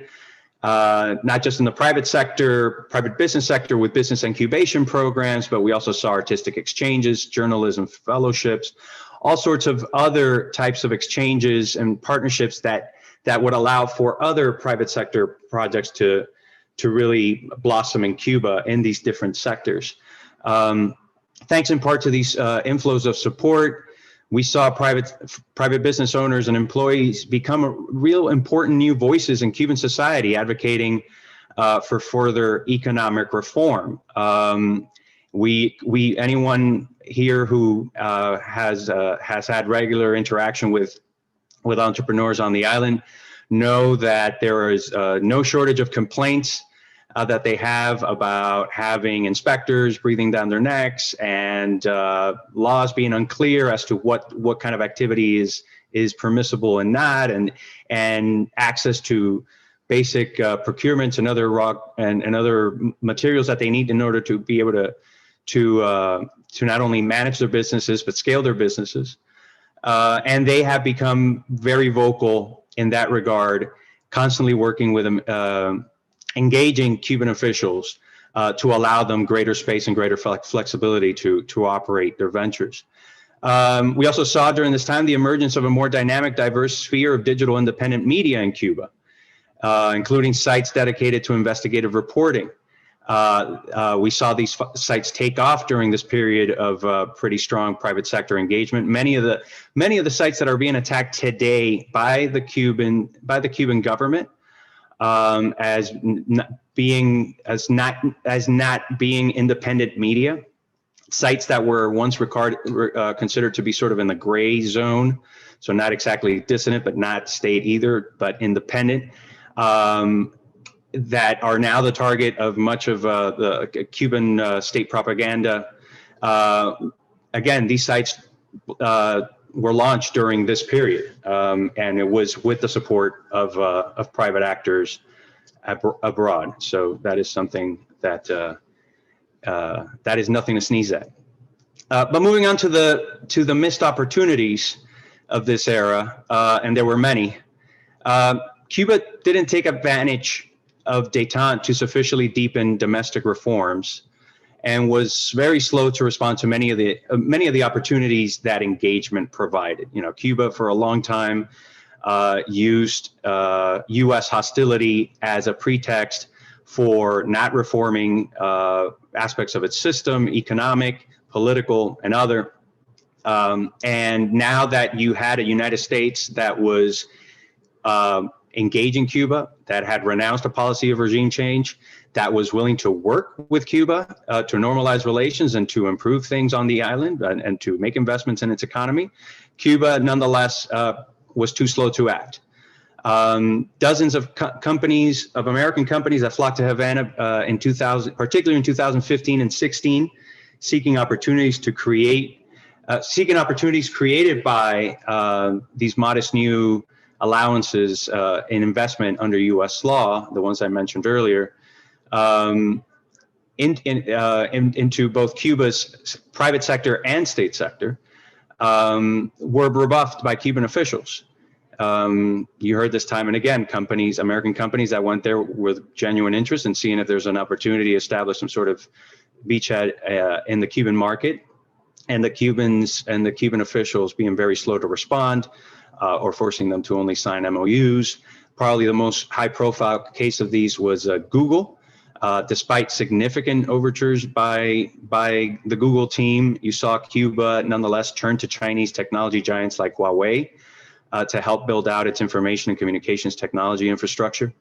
not just in the private sector, private business sector with business incubation programs, but we also saw artistic exchanges, journalism fellowships, all sorts of other types of exchanges and partnerships that would allow for other private sector projects to really blossom in Cuba in these different sectors. Thanks in part to these inflows of support, we saw private business owners and employees become real important new voices in Cuban society, advocating for further economic reform. Anyone here who has had regular interaction with entrepreneurs on the island know that there is no shortage of complaints that they have about having inspectors breathing down their necks and laws being unclear as to what kind of activity is permissible and not, and access to basic procurements and other materials that they need in order to be able to not only manage their businesses but scale their businesses. And they have become very vocal in that regard, constantly working with them, engaging Cuban officials to allow them greater space and greater flexibility to operate their ventures. We also saw during this time the emergence of a more dynamic, diverse sphere of digital independent media in Cuba, including sites dedicated to investigative reporting. We saw these sites take off during this period of pretty strong private sector engagement. Many of the sites that are being attacked today by the Cuban government as not being independent media, sites that were once considered to be sort of in the gray zone, so not exactly dissident but not state either, but independent, that are now the target of much of the Cuban state propaganda. Again, these sites were launched during this period, and it was with the support of private actors abroad. So that is something that is nothing to sneeze at. But moving on to the missed opportunities of this era, and there were many. Cuba didn't take advantage of Detained to sufficiently deepen domestic reforms, and was very slow to respond to many of the opportunities that engagement provided. You know, Cuba for a long time used U.S. hostility as a pretext for not reforming aspects of its system, economic, political, and other. And now that you had a United States that was engaging Cuba, that had renounced a policy of regime change, that was willing to work with Cuba to normalize relations and to improve things on the island and to make investments in its economy, Cuba nonetheless was too slow to act. Dozens of companies, of American companies that flocked to Havana in 2000, particularly in 2015 and 16, seeking opportunities created by these modest new allowances in investment under U.S. law, the ones I mentioned earlier, into both Cuba's private sector and state sector, were rebuffed by Cuban officials. You heard this time and again, American companies that went there with genuine interest in seeing if there's an opportunity to establish some sort of beachhead in the Cuban market, and the Cubans and the Cuban officials being very slow to respond or forcing them to only sign MOUs. Probably the most high-profile case of these was Google. Despite significant overtures by the Google team, you saw Cuba nonetheless turn to Chinese technology giants like Huawei to help build out its information and communications technology infrastructure.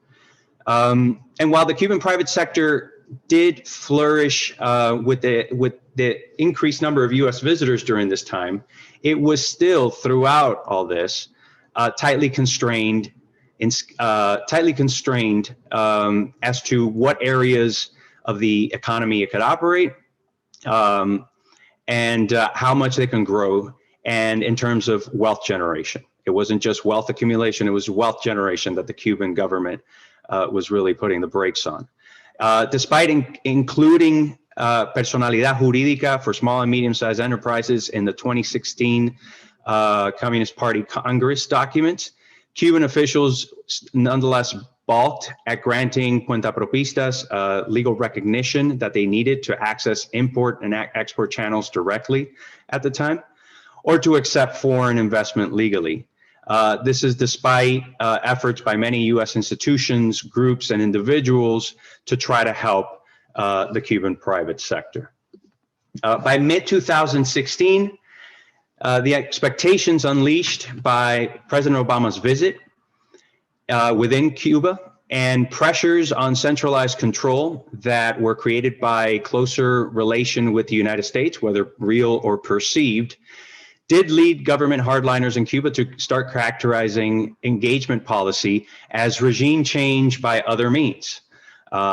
And while the Cuban private sector did flourish with the increased number of US visitors during this time, it was still throughout all this tightly constrained as to what areas of the economy it could operate and how much they can grow, and in terms of wealth generation. It wasn't just wealth accumulation, it was wealth generation that the Cuban government was really putting the brakes on. Despite including personalidad jurídica for small and medium-sized enterprises in the 2016 Communist Party Congress documents, Cuban officials nonetheless balked at granting cuentapropistas legal recognition that they needed to access import and export channels directly at the time, or to accept foreign investment legally. This is despite efforts by many US institutions, groups, and individuals to try to help the Cuban private sector. By mid-2016, the expectations unleashed by President Obama's visit within Cuba and pressures on centralized control that were created by closer relation with the United States, whether real or perceived, did lead government hardliners in Cuba to start characterizing engagement policy as regime change by other means.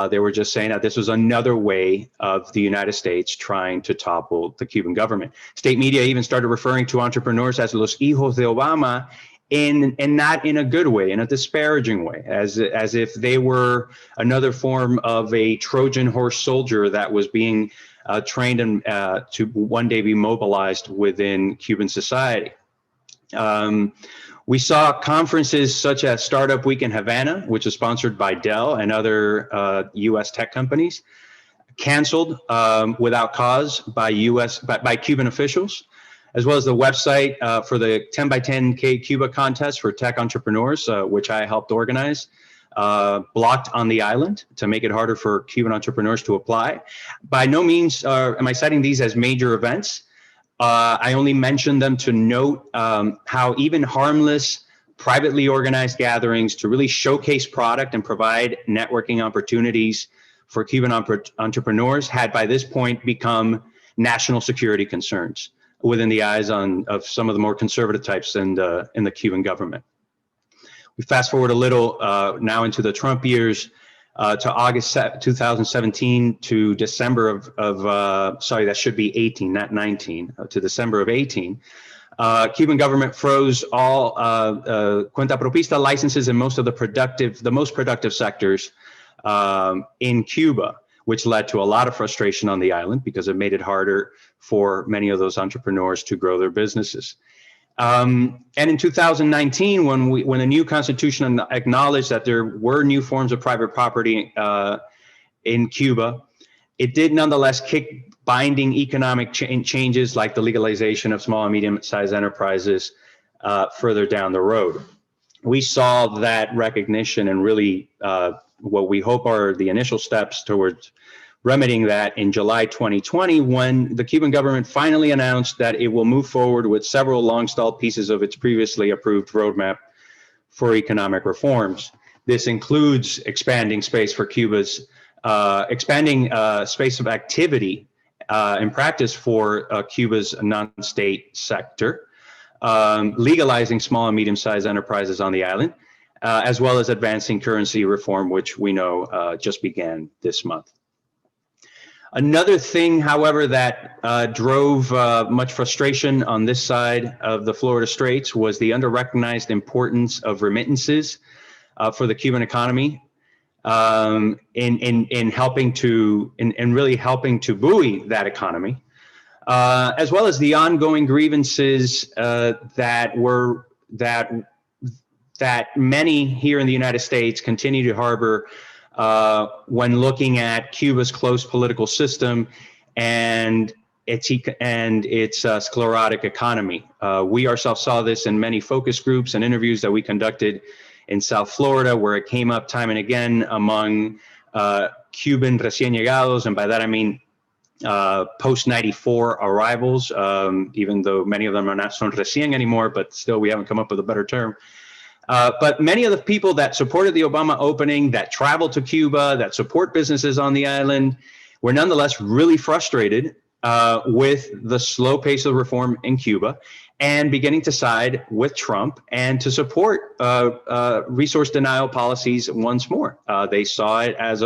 They were just saying that this was another way of the United States trying to topple the Cuban government. State media even started referring to entrepreneurs as los hijos de Obama, and not in a good way, in a disparaging way, as if they were another form of a Trojan horse soldier that was being trained and to one day be mobilized within Cuban society. We saw conferences such as Startup Week in Havana, which is sponsored by Dell and other US tech companies, canceled without cause by Cuban officials, as well as the website for the 10 by 10K Cuba contest for tech entrepreneurs, which I helped organize, blocked on the island to make it harder for Cuban entrepreneurs to apply. By no means am I citing these as major events. I only mention them to note how even harmless, privately organized gatherings to really showcase product and provide networking opportunities for Cuban entrepreneurs had by this point become national security concerns within the eyes of some of the more conservative types in the Cuban government. We fast forward a little now into the Trump years, to August 2017 to December sorry, that should be 18, not 19, to December of 18. Cuban government froze all cuentapropista licenses in most of the most productive sectors in Cuba, which led to a lot of frustration on the island because it made it harder for many of those entrepreneurs to grow their businesses. And in 2019, when the new constitution acknowledged that there were new forms of private property in Cuba, it did nonetheless kick binding economic changes like the legalization of small and medium-sized enterprises further down the road. We saw that recognition and really what we hope are the initial steps towards remedying that in July 2020, when the Cuban government finally announced that it will move forward with several long-stalled pieces of its previously approved roadmap for economic reforms. This includes expanding space for Cuba's, expanding space of activity in practice for Cuba's non-state sector, legalizing small and medium-sized enterprises on the island, as well as advancing currency reform, which we know just began this month. Another thing, however, that drove much frustration on this side of the Florida Straits was the under-recognized importance of remittances for the Cuban economy in really helping to buoy that economy, as well as the ongoing grievances that many here in the United States continue to harbor when looking at Cuba's closed political system and its sclerotic economy. We ourselves saw this in many focus groups and interviews that we conducted in South Florida, where it came up time and again among Cuban recién llegados, and by that I mean post-94 arrivals, even though many of them are not son recién anymore, but still we haven't come up with a better term. But many of the people that supported the Obama opening, that traveled to Cuba, that support businesses on the island, were nonetheless really frustrated with the slow pace of reform in Cuba, and beginning to side with Trump and to support resource denial policies once more. They saw it as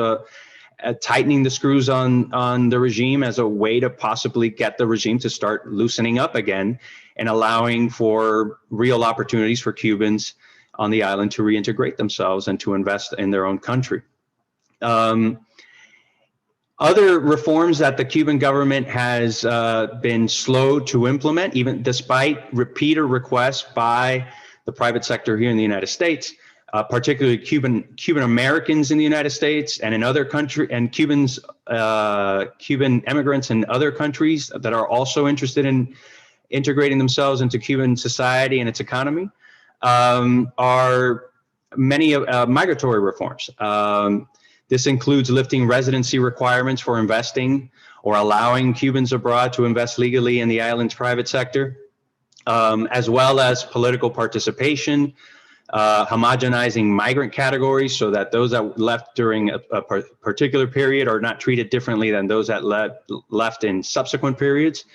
tightening the screws on the regime as a way to possibly get the regime to start loosening up again and allowing for real opportunities for Cubans on the island to reintegrate themselves and to invest in their own country. Other reforms that the Cuban government has been slow to implement, even despite repeated requests by the private sector here in the United States, particularly Cuban Americans in the United States and in other countries, and Cuban immigrants in other countries that are also interested in integrating themselves into Cuban society and its economy, are many migratory reforms. This includes lifting residency requirements for investing or allowing Cubans abroad to invest legally in the island's private sector, as well as political participation, homogenizing migrant categories so that those that left during a particular period are not treated differently than those that left in subsequent periods,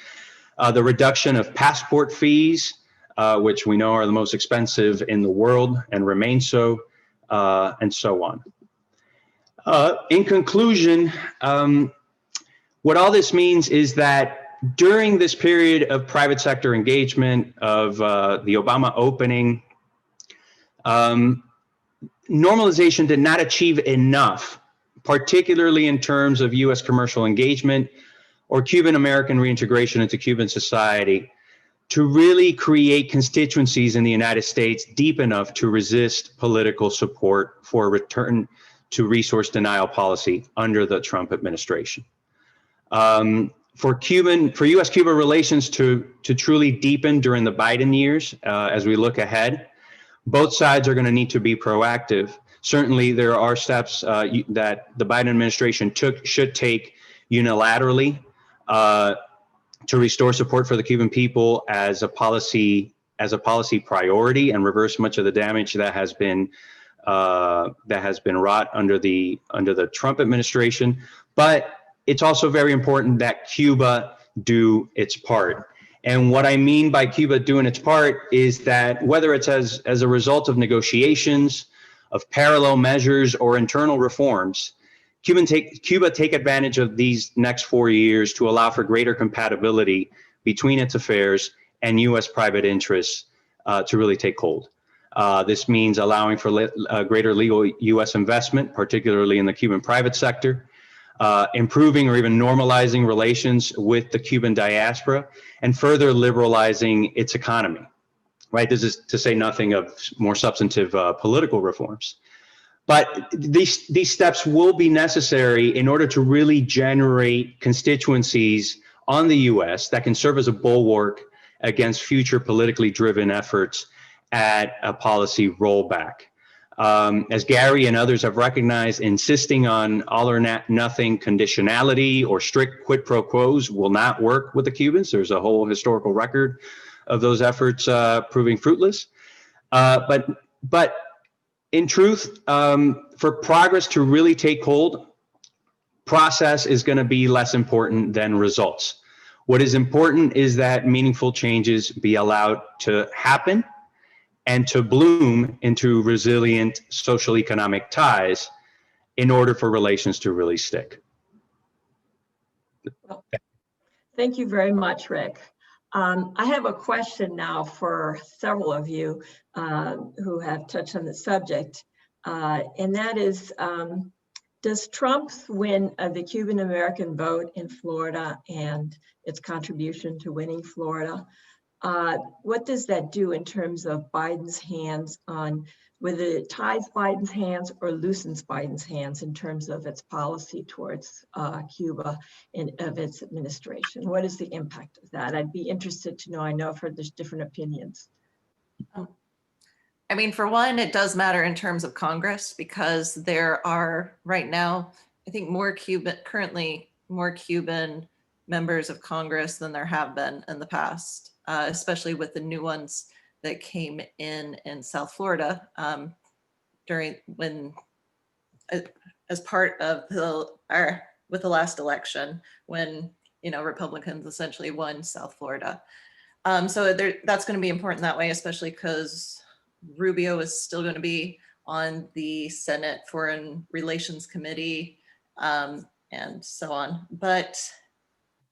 the reduction of passport fees, which we know are the most expensive in the world and remain so, and so on. In conclusion, what all this means is that during this period of private sector engagement, of the Obama opening, normalization did not achieve enough, particularly in terms of U.S. commercial engagement or Cuban American reintegration into Cuban society, to really create constituencies in the United States deep enough to resist political support for a return to resource denial policy under the Trump administration. For U.S.-Cuba relations to truly deepen during the Biden years, as we look ahead, both sides are going to need to be proactive. Certainly, there are steps that the Biden administration should take unilaterally to restore support for the Cuban people as a policy priority and reverse much of the damage that has been wrought under the Trump administration. But it's also very important that Cuba do its part. And what I mean by Cuba doing its part is that whether it's as a result of negotiations, of parallel measures, or internal reforms, Cuba take advantage of these next 4 years to allow for greater compatibility between its affairs and U.S. private interests to really take hold. This means allowing for greater legal U.S. investment, particularly in the Cuban private sector, improving or even normalizing relations with the Cuban diaspora, and further liberalizing its economy, right? This is to say nothing of more substantive political reforms. But these steps will be necessary in order to really generate constituencies on the U.S. that can serve as a bulwark against future politically driven efforts at a policy rollback. As Gary and others have recognized, insisting on all or nothing conditionality or strict quid pro quos will not work with the Cubans. There's a whole historical record of those efforts proving fruitless. But in truth, for progress to really take hold, process is going to be less important than results. What is important is that meaningful changes be allowed to happen and to bloom into resilient social economic ties in order for relations to really stick. Well, thank you very much, Rick. I have a question now for several of you who have touched on the subject, and that is, does Trump's win of the Cuban American vote in Florida and its contribution to winning Florida, what does that do in terms of Biden's hands on whether it ties Biden's hands or loosens Biden's hands in terms of its policy towards Cuba and of its administration. What is the impact of that? I'd be interested to know. I know I've heard there's different opinions. I mean, for one, it does matter in terms of Congress because there are right now, I think currently more Cuban members of Congress than there have been in the past, especially with the new ones that came in South Florida as part of with the last election when, Republicans essentially won South Florida. So that's going to be important that way, especially because Rubio is still going to be on the Senate Foreign Relations Committee and so on. But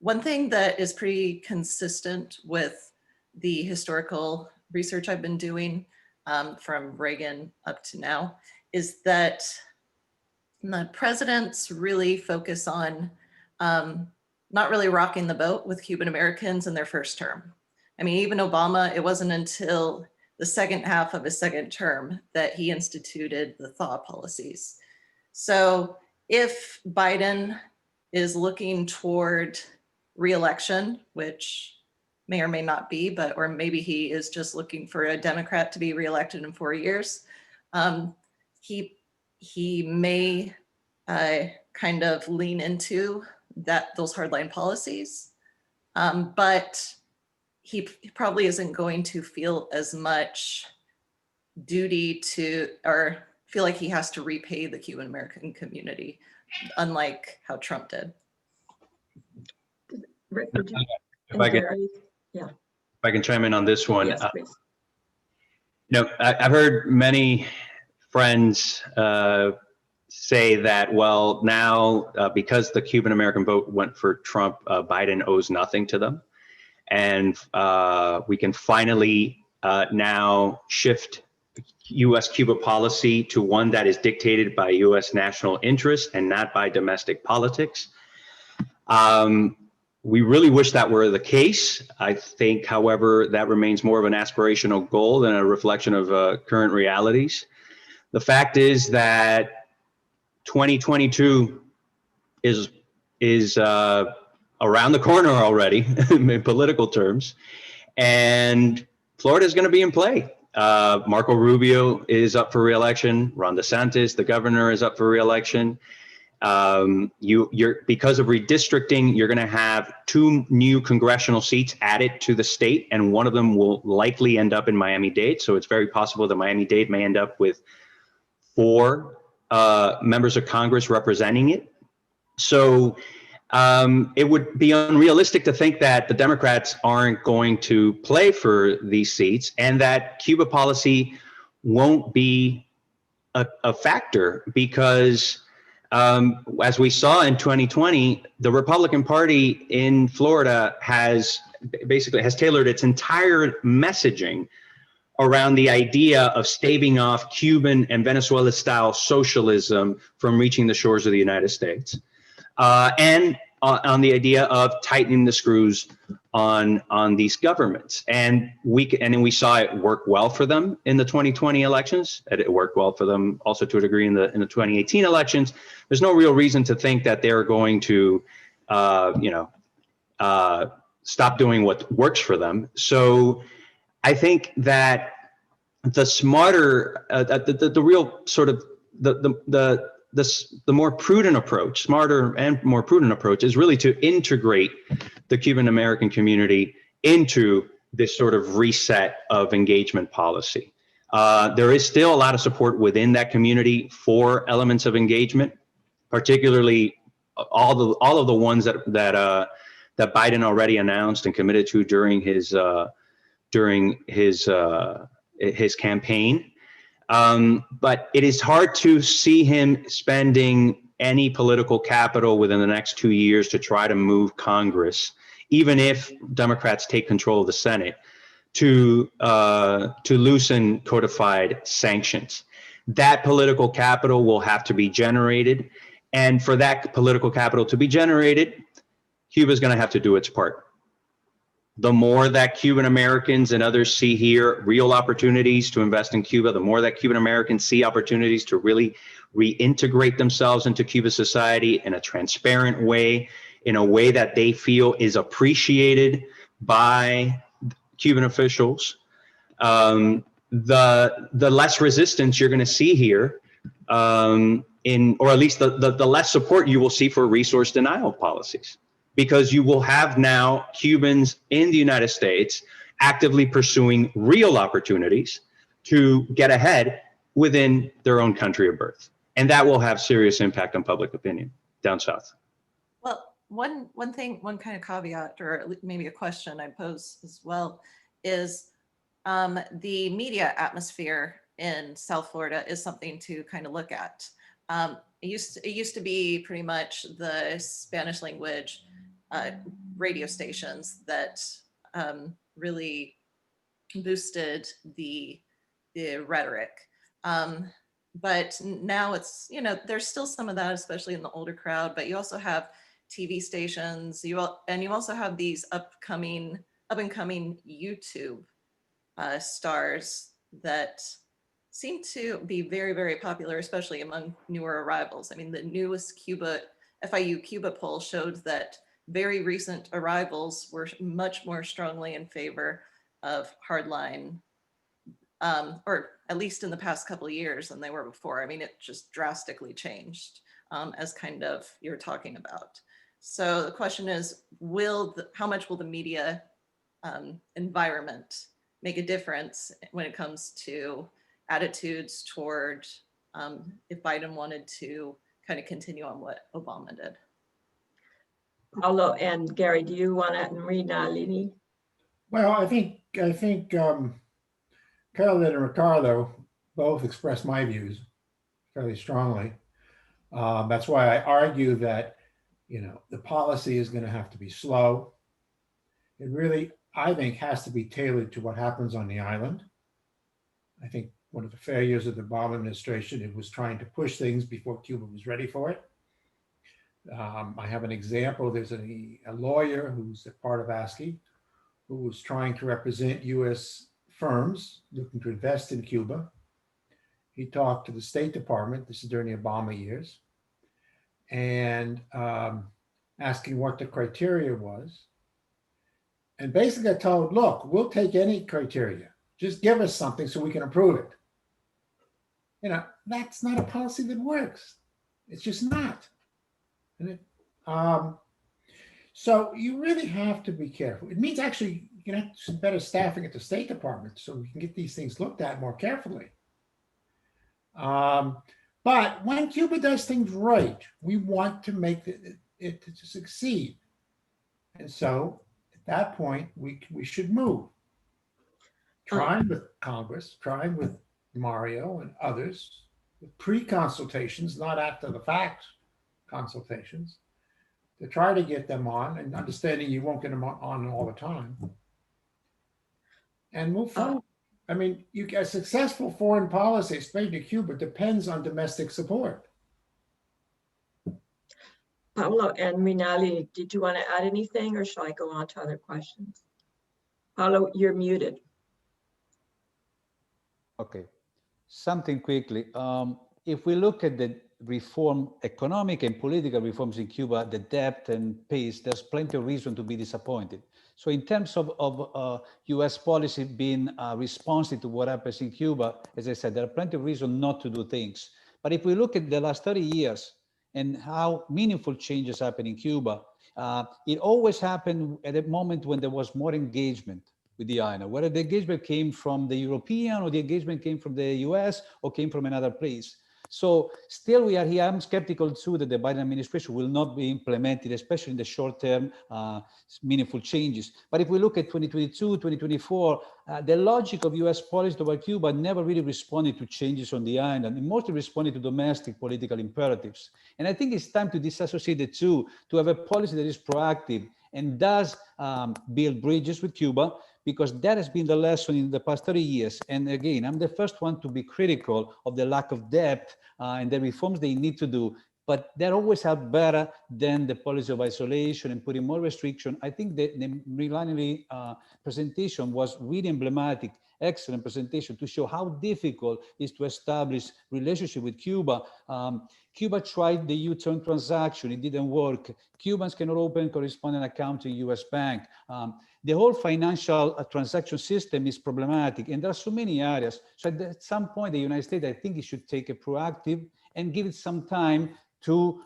one thing that is pretty consistent with the historical research I've been doing from Reagan up to now is that the presidents really focus on not really rocking the boat with Cuban Americans in their first term. I mean, even Obama, it wasn't until the second half of his second term that he instituted the thaw policies. So if Biden is looking toward re-election, which may or may not be, or maybe he is just looking for a Democrat to be reelected in 4 years, he may kind of lean into those hardline policies, but he probably isn't going to feel as much duty to, or feel like he has to repay the Cuban American community, unlike how Trump did. Rick, if I can chime in on this one. Yes, please. I've heard many friends say that, well, now because the Cuban American vote went for Trump, Biden owes nothing to them. And we can finally now shift U.S.-Cuba policy to one that is dictated by U.S. national interest and not by domestic politics. We really wish that were the case. I think, however, that remains more of an aspirational goal than a reflection of current realities. The fact is that 2022 is around the corner already in political terms, and Florida is going to be in play. Marco Rubio is up for re-election. Ron DeSantis, the governor, is up for re-election. Because of redistricting, you're going to have 2 new congressional seats added to the state, and one of them will likely end up in Miami-Dade. So it's very possible that Miami-Dade may end up with 4 members of Congress representing it. So it would be unrealistic to think that the Democrats aren't going to play for these seats and that Cuba policy won't be a factor because as we saw in 2020, the Republican Party in Florida has tailored its entire messaging around the idea of staving off Cuban and Venezuela-style socialism from reaching the shores of the United States. And on the idea of tightening the screws on these governments. And we saw it work well for them in the 2020 elections. It worked well for them also to a degree in the 2018 elections. There's no real reason to think that they're going to, stop doing what works for them. So I think that the smarter, the real sort of the more prudent approach, smarter and more prudent approach is really to integrate the Cuban American community into this sort of reset of engagement policy. There is still a lot of support within that community for elements of engagement, particularly all of the ones that Biden already announced and committed to during his campaign. But it is hard to see him spending any political capital within the next 2 years to try to move Congress, even if Democrats take control of the Senate, to loosen codified sanctions. That political capital will have to be generated. And for that political capital to be generated, Cuba is going to have to do its part. the more that Cuban Americans and others see here real opportunities to invest in Cuba, the more that Cuban Americans see opportunities to really reintegrate themselves into Cuba society in a transparent way, in a way that they feel is appreciated by Cuban officials, the less resistance you're going to see here, or at least the less support you will see for resource denial policies, because you will have now Cubans in the United States actively pursuing real opportunities to get ahead within their own country of birth. And that will have serious impact on public opinion down south. Well, one thing, one kind of caveat, or maybe a question I pose as well, is the media atmosphere in South Florida is something to kind of look at. It used to be pretty much the Spanish language radio stations that really boosted the rhetoric. But now it's, you know, there's still some of that, especially in the older crowd, but you also have TV stations, you also have these up and coming YouTube stars that seem to be very, very popular, especially among newer arrivals. I mean, the newest FIU Cuba poll showed that very recent arrivals were much more strongly in favor of hardline, or at least in the past couple of years than they were before. I mean, it just drastically changed, as kind of you're talking about. So the question is, how much will the media environment make a difference when it comes to attitudes toward if Biden wanted to kind of continue on what Obama did? Paolo and Gary, do you want to Mrinalini? Well, I think Carolyn and Ricardo both expressed my views fairly strongly. That's why I argue that, you know, the policy is going to have to be slow. It really, I think, has to be tailored to what happens on the island. I think one of the failures of the Obama administration, it was trying to push things before Cuba was ready for it. I have an example. There's a lawyer who's a part of ASCE who was trying to represent US firms looking to invest in Cuba. He talked to the State Department, this is during the Obama years, and asking what the criteria was. And basically I told, look, we'll take any criteria. Just give us something so we can approve it. You know, that's not a policy that works. It's just not. And so you really have to be careful. It means actually you can have some better staffing at the State Department so we can get these things looked at more carefully. But when Cuba does things right, we want to make it to succeed. And so at that point, we should move. Trying with Congress, trying with Mario and others, with pre-consultations, not after the fact consultations, to try to get them on, and understanding you won't get them on all the time, and move forward. I mean, a successful foreign policy, especially to Cuba, depends on domestic support. Paolo and Mrinalini, did you want to add anything, or shall I go on to other questions? Paolo, you're muted. Okay, something quickly. If we look at the economic and political reforms in Cuba, the depth and pace, there's plenty of reason to be disappointed. So in terms of US policy being responsive to what happens in Cuba, as I said, there are plenty of reasons not to do things. But if we look at the last 30 years and how meaningful changes happen in Cuba, it always happened at a moment when there was more engagement with the island, whether the engagement came from the European or the engagement came from the US or came from another place. So still we are here. I'm skeptical too that the Biden administration will not be implemented, especially in the short term, meaningful changes. But if we look at 2022, 2024, the logic of US policy toward Cuba never really responded to changes on the island. It mostly responded to domestic political imperatives. And I think it's time to disassociate the two, to have a policy that is proactive and does build bridges with Cuba, because that has been the lesson in the past 30 years. And again, I'm the first one to be critical of the lack of depth and the reforms they need to do, but that always helped better than the policy of isolation and putting more restriction. I think the Mrinalini presentation was really emblematic, excellent presentation to show how difficult it is to establish relationship with Cuba. Cuba tried the U-turn transaction, it didn't work. Cubans cannot open correspondent account in US bank. The whole financial transaction system is problematic, and there are so many areas. So at some point, the United States, I think it should take a proactive and give it some time to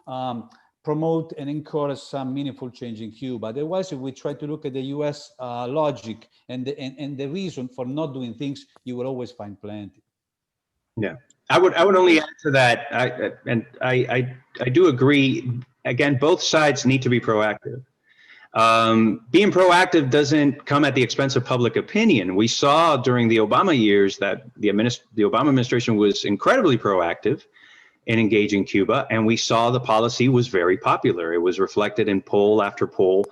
promote and encourage some meaningful change in Cuba. Otherwise, if we try to look at the US logic and the reason for not doing things, you will always find plenty. Yeah, I would only add to that, I do agree. Again, both sides need to be proactive. Being proactive doesn't come at the expense of public opinion. We saw during the Obama years that the Obama administration was incredibly proactive in engaging Cuba, and we saw the policy was very popular. It was reflected in poll after poll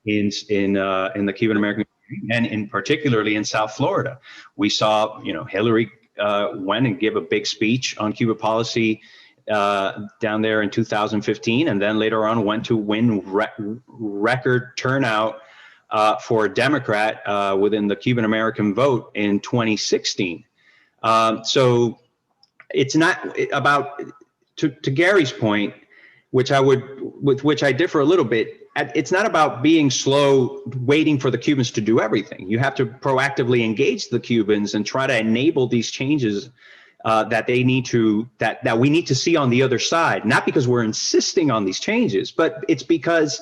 in the Cuban American community, and in particularly in South Florida. We saw, Hillary went and gave a big speech on Cuba policy down there in 2015, and then later on went to win record turnout for a Democrat within the Cuban American vote in 2016. So it's not about, to Gary's point, with which I differ a little bit, it's not about being slow, waiting for the Cubans to do everything. You have to proactively engage the Cubans and try to enable these changes that they need to, that we need to see on the other side, not because we're insisting on these changes, but it's because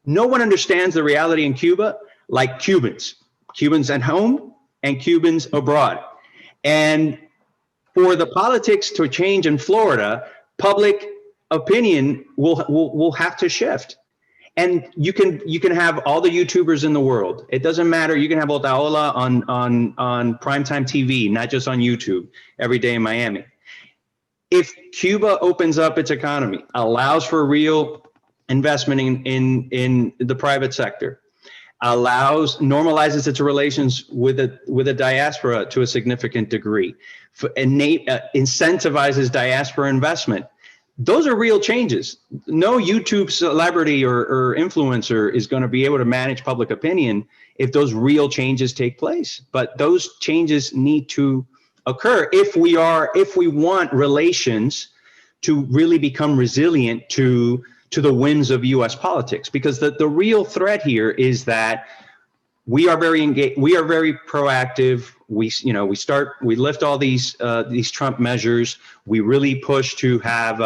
no one understands the reality in Cuba like Cubans at home and Cubans abroad. And for the politics to change in Florida, public opinion will have to shift. And you can have all the YouTubers in the world. It doesn't matter. You can have Otaola on primetime TV, not just on YouTube, every day in Miami. If Cuba opens up its economy, allows for real investment in the private sector, normalizes its relations with the diaspora to a significant degree, incentivizes diaspora investment, those are real changes. No YouTube celebrity or influencer is going to be able to manage public opinion if those real changes take place. But those changes need to occur if we want relations to really become resilient to the whims of US politics. Because the real threat here is that we are very engaged, we are very proactive. We lift all these Trump measures. We really push to have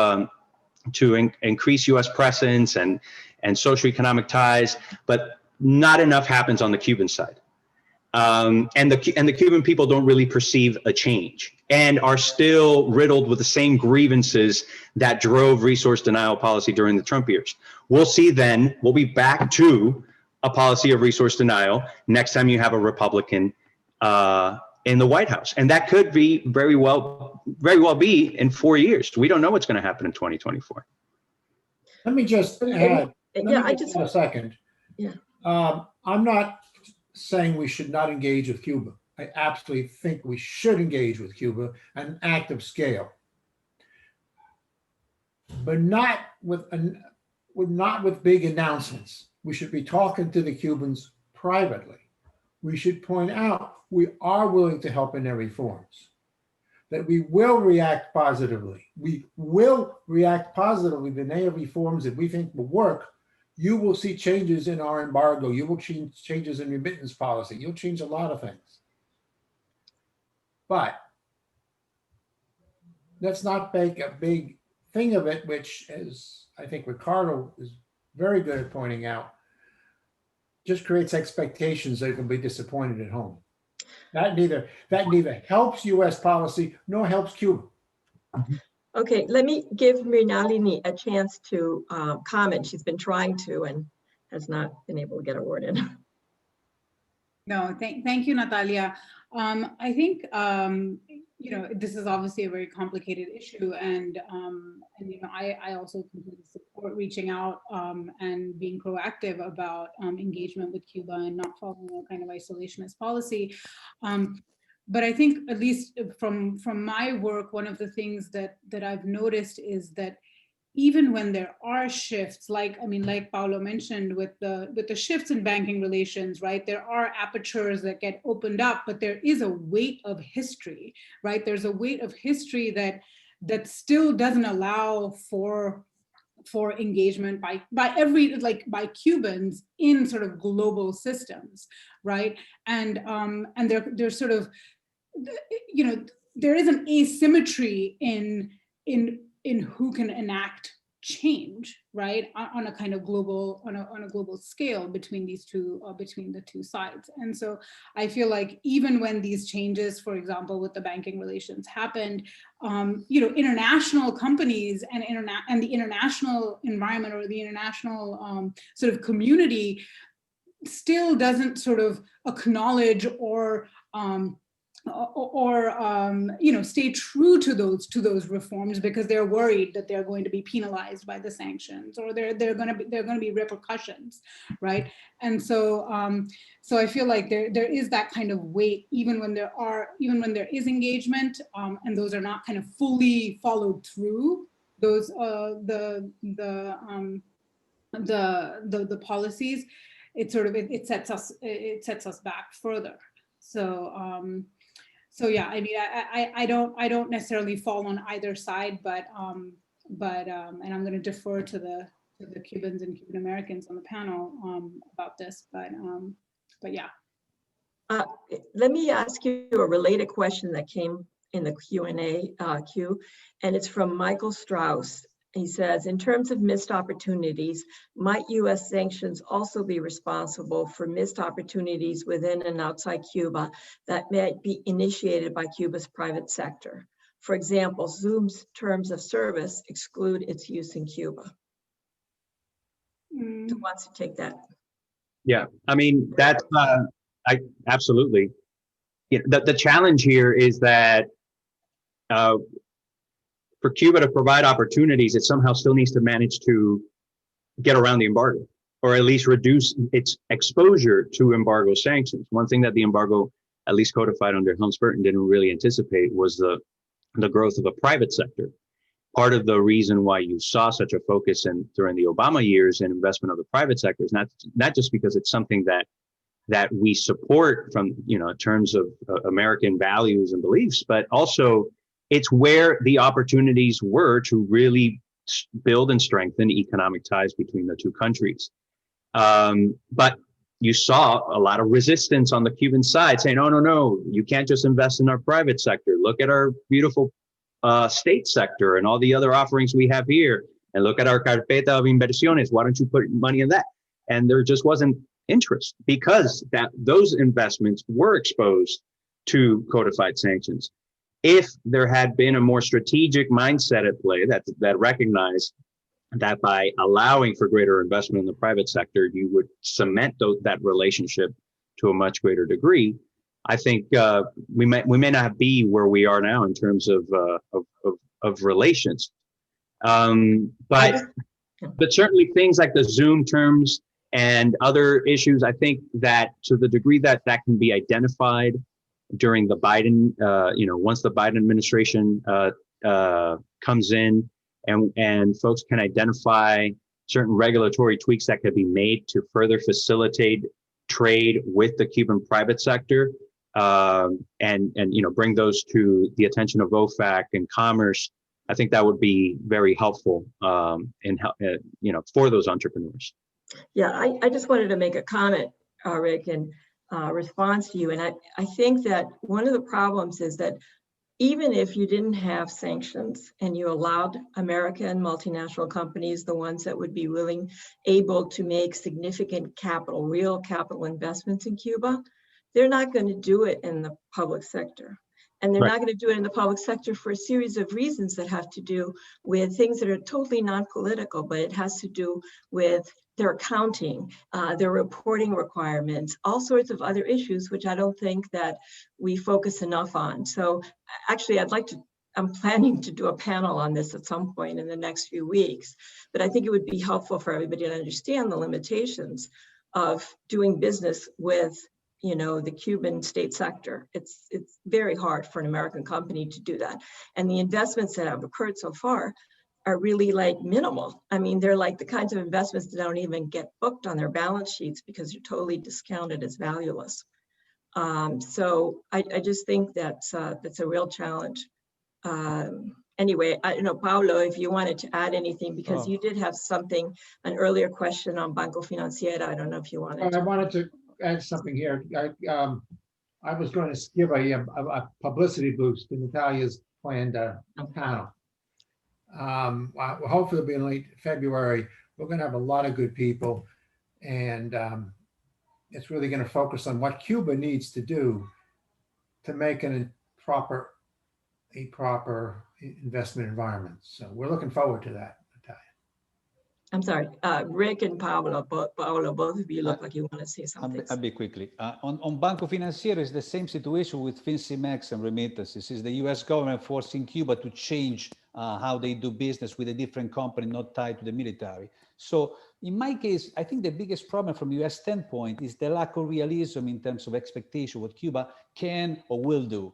increase U.S. presence and socioeconomic ties, but not enough happens on the Cuban side. And the Cuban people don't really perceive a change and are still riddled with the same grievances that drove resource denial policy during the Trump years. We'll see then, we'll be back to a policy of resource denial next time you have a Republican in the White House. And that could be very well be in 4 years. We don't know what's going to happen in 2024. Let me just add, a second. Yeah. I'm not saying we should not engage with Cuba. I absolutely think we should engage with Cuba at an active scale, but not with big announcements. We should be talking to the Cubans privately. We should point out we are willing to help in their reforms, that we will react positively. We will react positively to their reforms that we think will work. You will see changes in our embargo. You will see changes in remittance policy. You'll change a lot of things. But let's not make a big thing of it, which, as I think Ricardo is very good at pointing out, just creates expectations that can be disappointed at home. That neither helps U.S. policy nor helps Cuba. Okay, let me give Mrinalini a chance to comment. She's been trying to and has not been able to get a word in. No, thank you, Natalia. I think this is obviously a very complicated issue, and I also completely support reaching out and being proactive about engagement with Cuba and not following a kind of isolationist policy. But I think, at least from my work, one of the things that I've noticed is that even when there are shifts, like Paolo mentioned with the shifts in banking relations, right? There are apertures that get opened up, but there is a weight of history, right? There's a weight of history that still doesn't allow for engagement by Cubans in sort of global systems, right? And there's sort of, you know, there is an asymmetry in who can enact change, right, on a kind of global, on a global scale between these two, between the two sides. And so I feel like even when these changes, for example, with the banking relations happened, you know, international companies and the international environment, or the international sort of community still doesn't sort of acknowledge or you know, stay true to those reforms, because they're worried that they're going to be penalized by the sanctions, or they're going to be repercussions, right? And so so I feel like there is that kind of weight, even when there is engagement, and those are not kind of fully followed through, those the policies. It sort of it sets us back further. So so yeah, I mean, I don't necessarily fall on either side, but and I'm going to defer to the Cubans and Cuban Americans on the panel about this, but yeah. Let me ask you a related question that came in the Q&A queue, and it's from Michael Strauss. He says, in terms of missed opportunities, might US sanctions also be responsible for missed opportunities within and outside Cuba that might be initiated by Cuba's private sector? For example, Zoom's terms of service exclude its use in Cuba. Who wants to take that? Yeah, I mean, that's, I absolutely. You know, the challenge here is that for Cuba to provide opportunities, it somehow still needs to manage to get around the embargo, or at least reduce its exposure to embargo sanctions. One thing that the embargo, at least codified under Helms-Burton, didn't really anticipate was the growth of the private sector. Part of the reason why you saw such a focus during the Obama years in investment of the private sector is not just because it's something that we support from, you know, in terms of American values and beliefs, but also it's where the opportunities were to really build and strengthen economic ties between the two countries. But you saw a lot of resistance on the Cuban side saying, oh, no, you can't just invest in our private sector. Look at our beautiful state sector and all the other offerings we have here. And look at our carpeta of inversiones. Why don't you put money in that? And there just wasn't interest, because those investments were exposed to codified sanctions. If there had been a more strategic mindset at play that recognized that by allowing for greater investment in the private sector, you would cement that relationship to a much greater degree, I think we may not be where we are now in terms of relations. But certainly things like the Zoom terms and other issues, I think that to the degree that can be identified during the Biden, you know, once the Biden administration comes in, and folks can identify certain regulatory tweaks that could be made to further facilitate trade with the Cuban private sector, and you know, bring those to the attention of OFAC and Commerce, I think that would be very helpful in you know, for those entrepreneurs. Yeah, I just wanted to make a comment, Rick, in response to you. And I think that one of the problems is that even if you didn't have sanctions and you allowed American multinational companies, the ones that would be able to make significant real capital investments in Cuba, they're not going to do it in the public sector. And they're not going to do it in the public sector for a series of reasons that have to do with things that are totally non-political, but it has to do with their accounting, their reporting requirements, all sorts of other issues, which I don't think that we focus enough on. So actually, I'm planning to do a panel on this at some point in the next few weeks, but I think it would be helpful for everybody to understand the limitations of doing business with, you know, the Cuban state sector. It's very hard for an American company to do that. And the investments that have occurred so far are really like minimal. I mean, they're like the kinds of investments that don't even get booked on their balance sheets because they're totally discounted as valueless. So I just think that's a real challenge. Anyway, I don't know, Paolo, if you wanted to add anything, because you did have something, an earlier question on Banco Financiera. I don't know if you wanted to. I wanted to add something here. I was going to give a publicity boost to Natalia's planned panel. Hopefully it'll be in late February. We're going to have a lot of good people, and it's really going to focus on what Cuba needs to do to make a proper investment environment. So we're looking forward to that, Natalia. I'm sorry, Rick and Paolo, both of you look like you want to say something. I'll be quickly. On Banco Financiero, it's the same situation with FinCEMEX and remittances. It's the US government forcing Cuba to change how they do business with a different company not tied to the military. So in my case, I think the biggest problem from US standpoint is the lack of realism in terms of expectation, what Cuba can or will do.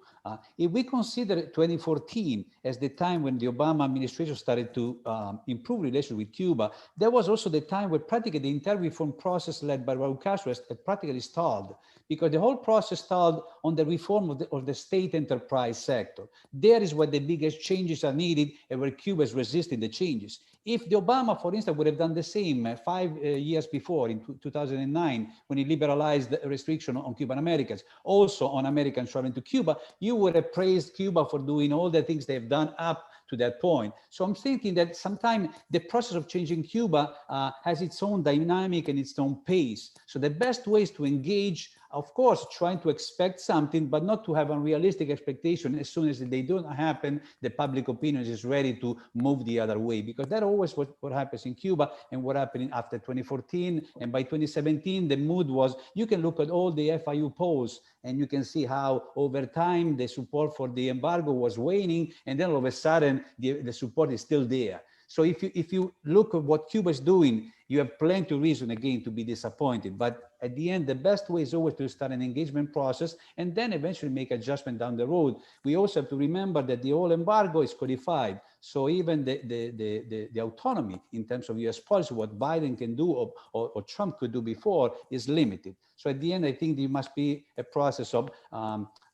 If we consider 2014 as the time when the Obama administration started to improve relations with Cuba, there was also the time where practically the entire reform process led by Raul Castro had practically stalled, because the whole process stalled on the reform of the state enterprise sector. There is where the biggest changes are needed and where Cuba is resisting the changes. If the Obama, for instance, would have done the same 5 years before, in 2009, when he liberalized the restriction on Cuban Americans, also on Americans traveling to Cuba, you would have praised Cuba for doing all the things they've done up to that point. So I'm thinking that sometimes the process of changing Cuba has its own dynamic and its own pace. So the best way is to engage, of course, trying to expect something, but not to have unrealistic expectation. As soon as they don't happen, the public opinion is ready to move the other way, because that's always what happens in Cuba and what happened after 2014. And by 2017, the mood was, you can look at all the FIU polls and you can see how over time the support for the embargo was waning, and then all of a sudden the support is still there. So if you look at what Cuba is doing, you have plenty of reason again to be disappointed. But at the end, the best way is always to start an engagement process and then eventually make adjustment down the road. We also have to remember that the whole embargo is codified. So even the autonomy in terms of US policy, what Biden can do or Trump could do before, is limited. So at the end, I think there must be a process of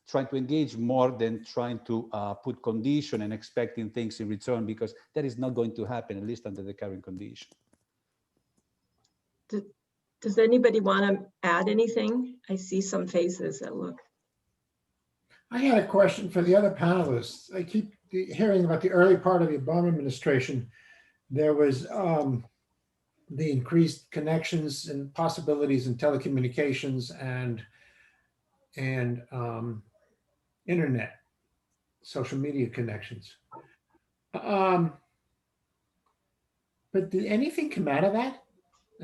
trying to engage more than trying to put condition and expecting things in return, because that is not going to happen, at least under the current condition. Does anybody want to add anything? I see some faces that look. I had a question for the other panelists. I keep hearing about the early part of the Obama administration. There was the increased connections and possibilities in telecommunications and internet, social media connections. But did anything come out of that?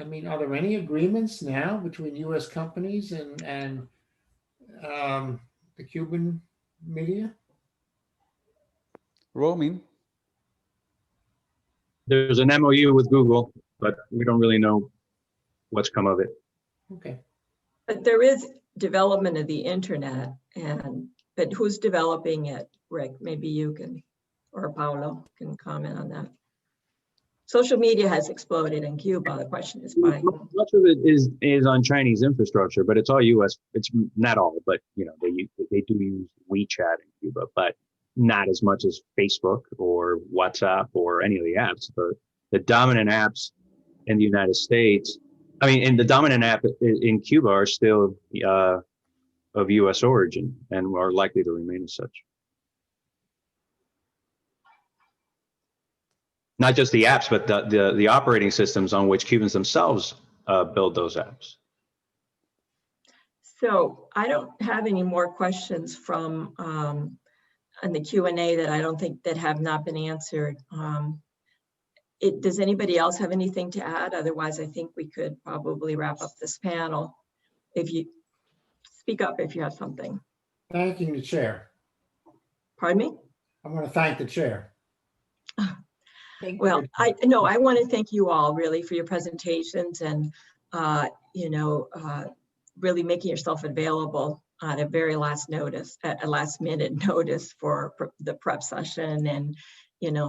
I mean, are there any agreements now between U.S. companies and the Cuban media? Roaming. There's an MOU with Google, but we don't really know what's come of it. Okay. But there is development of the internet, but who's developing it, Rick? Maybe you can, or Paolo can comment on that. Social media has exploded in Cuba. The question is why. Much of it is on Chinese infrastructure, but it's all U.S. It's not all, but you know they do use WeChat in Cuba, but not as much as Facebook or WhatsApp or any of the apps. The dominant apps in the United States, I mean, and the dominant app in Cuba are still of U.S. origin and are likely to remain as such. Not just the apps, but the operating systems on which Cubans themselves build those apps. So I don't have any more questions from on the Q&A that I don't think that have not been answered. Does anybody else have anything to add? Otherwise, I think we could probably wrap up this panel. If you speak up, if you have something. Thanking the chair. Pardon me? I want to thank the chair. Well, I want to thank you all really for your presentations and, really making yourself available at a very last minute notice for the prep session. And,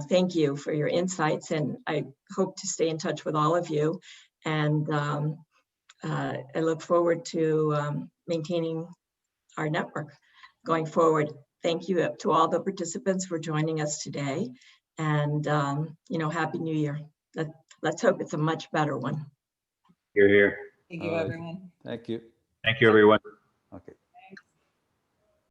thank you for your insights, and I hope to stay in touch with all of you. And I look forward to maintaining our network going forward. Thank you to all the participants for joining us today. And, Happy New Year. Let's hope it's a much better one. You're here. Thank you, All right. everyone. Thank you. Thank you, everyone. Okay.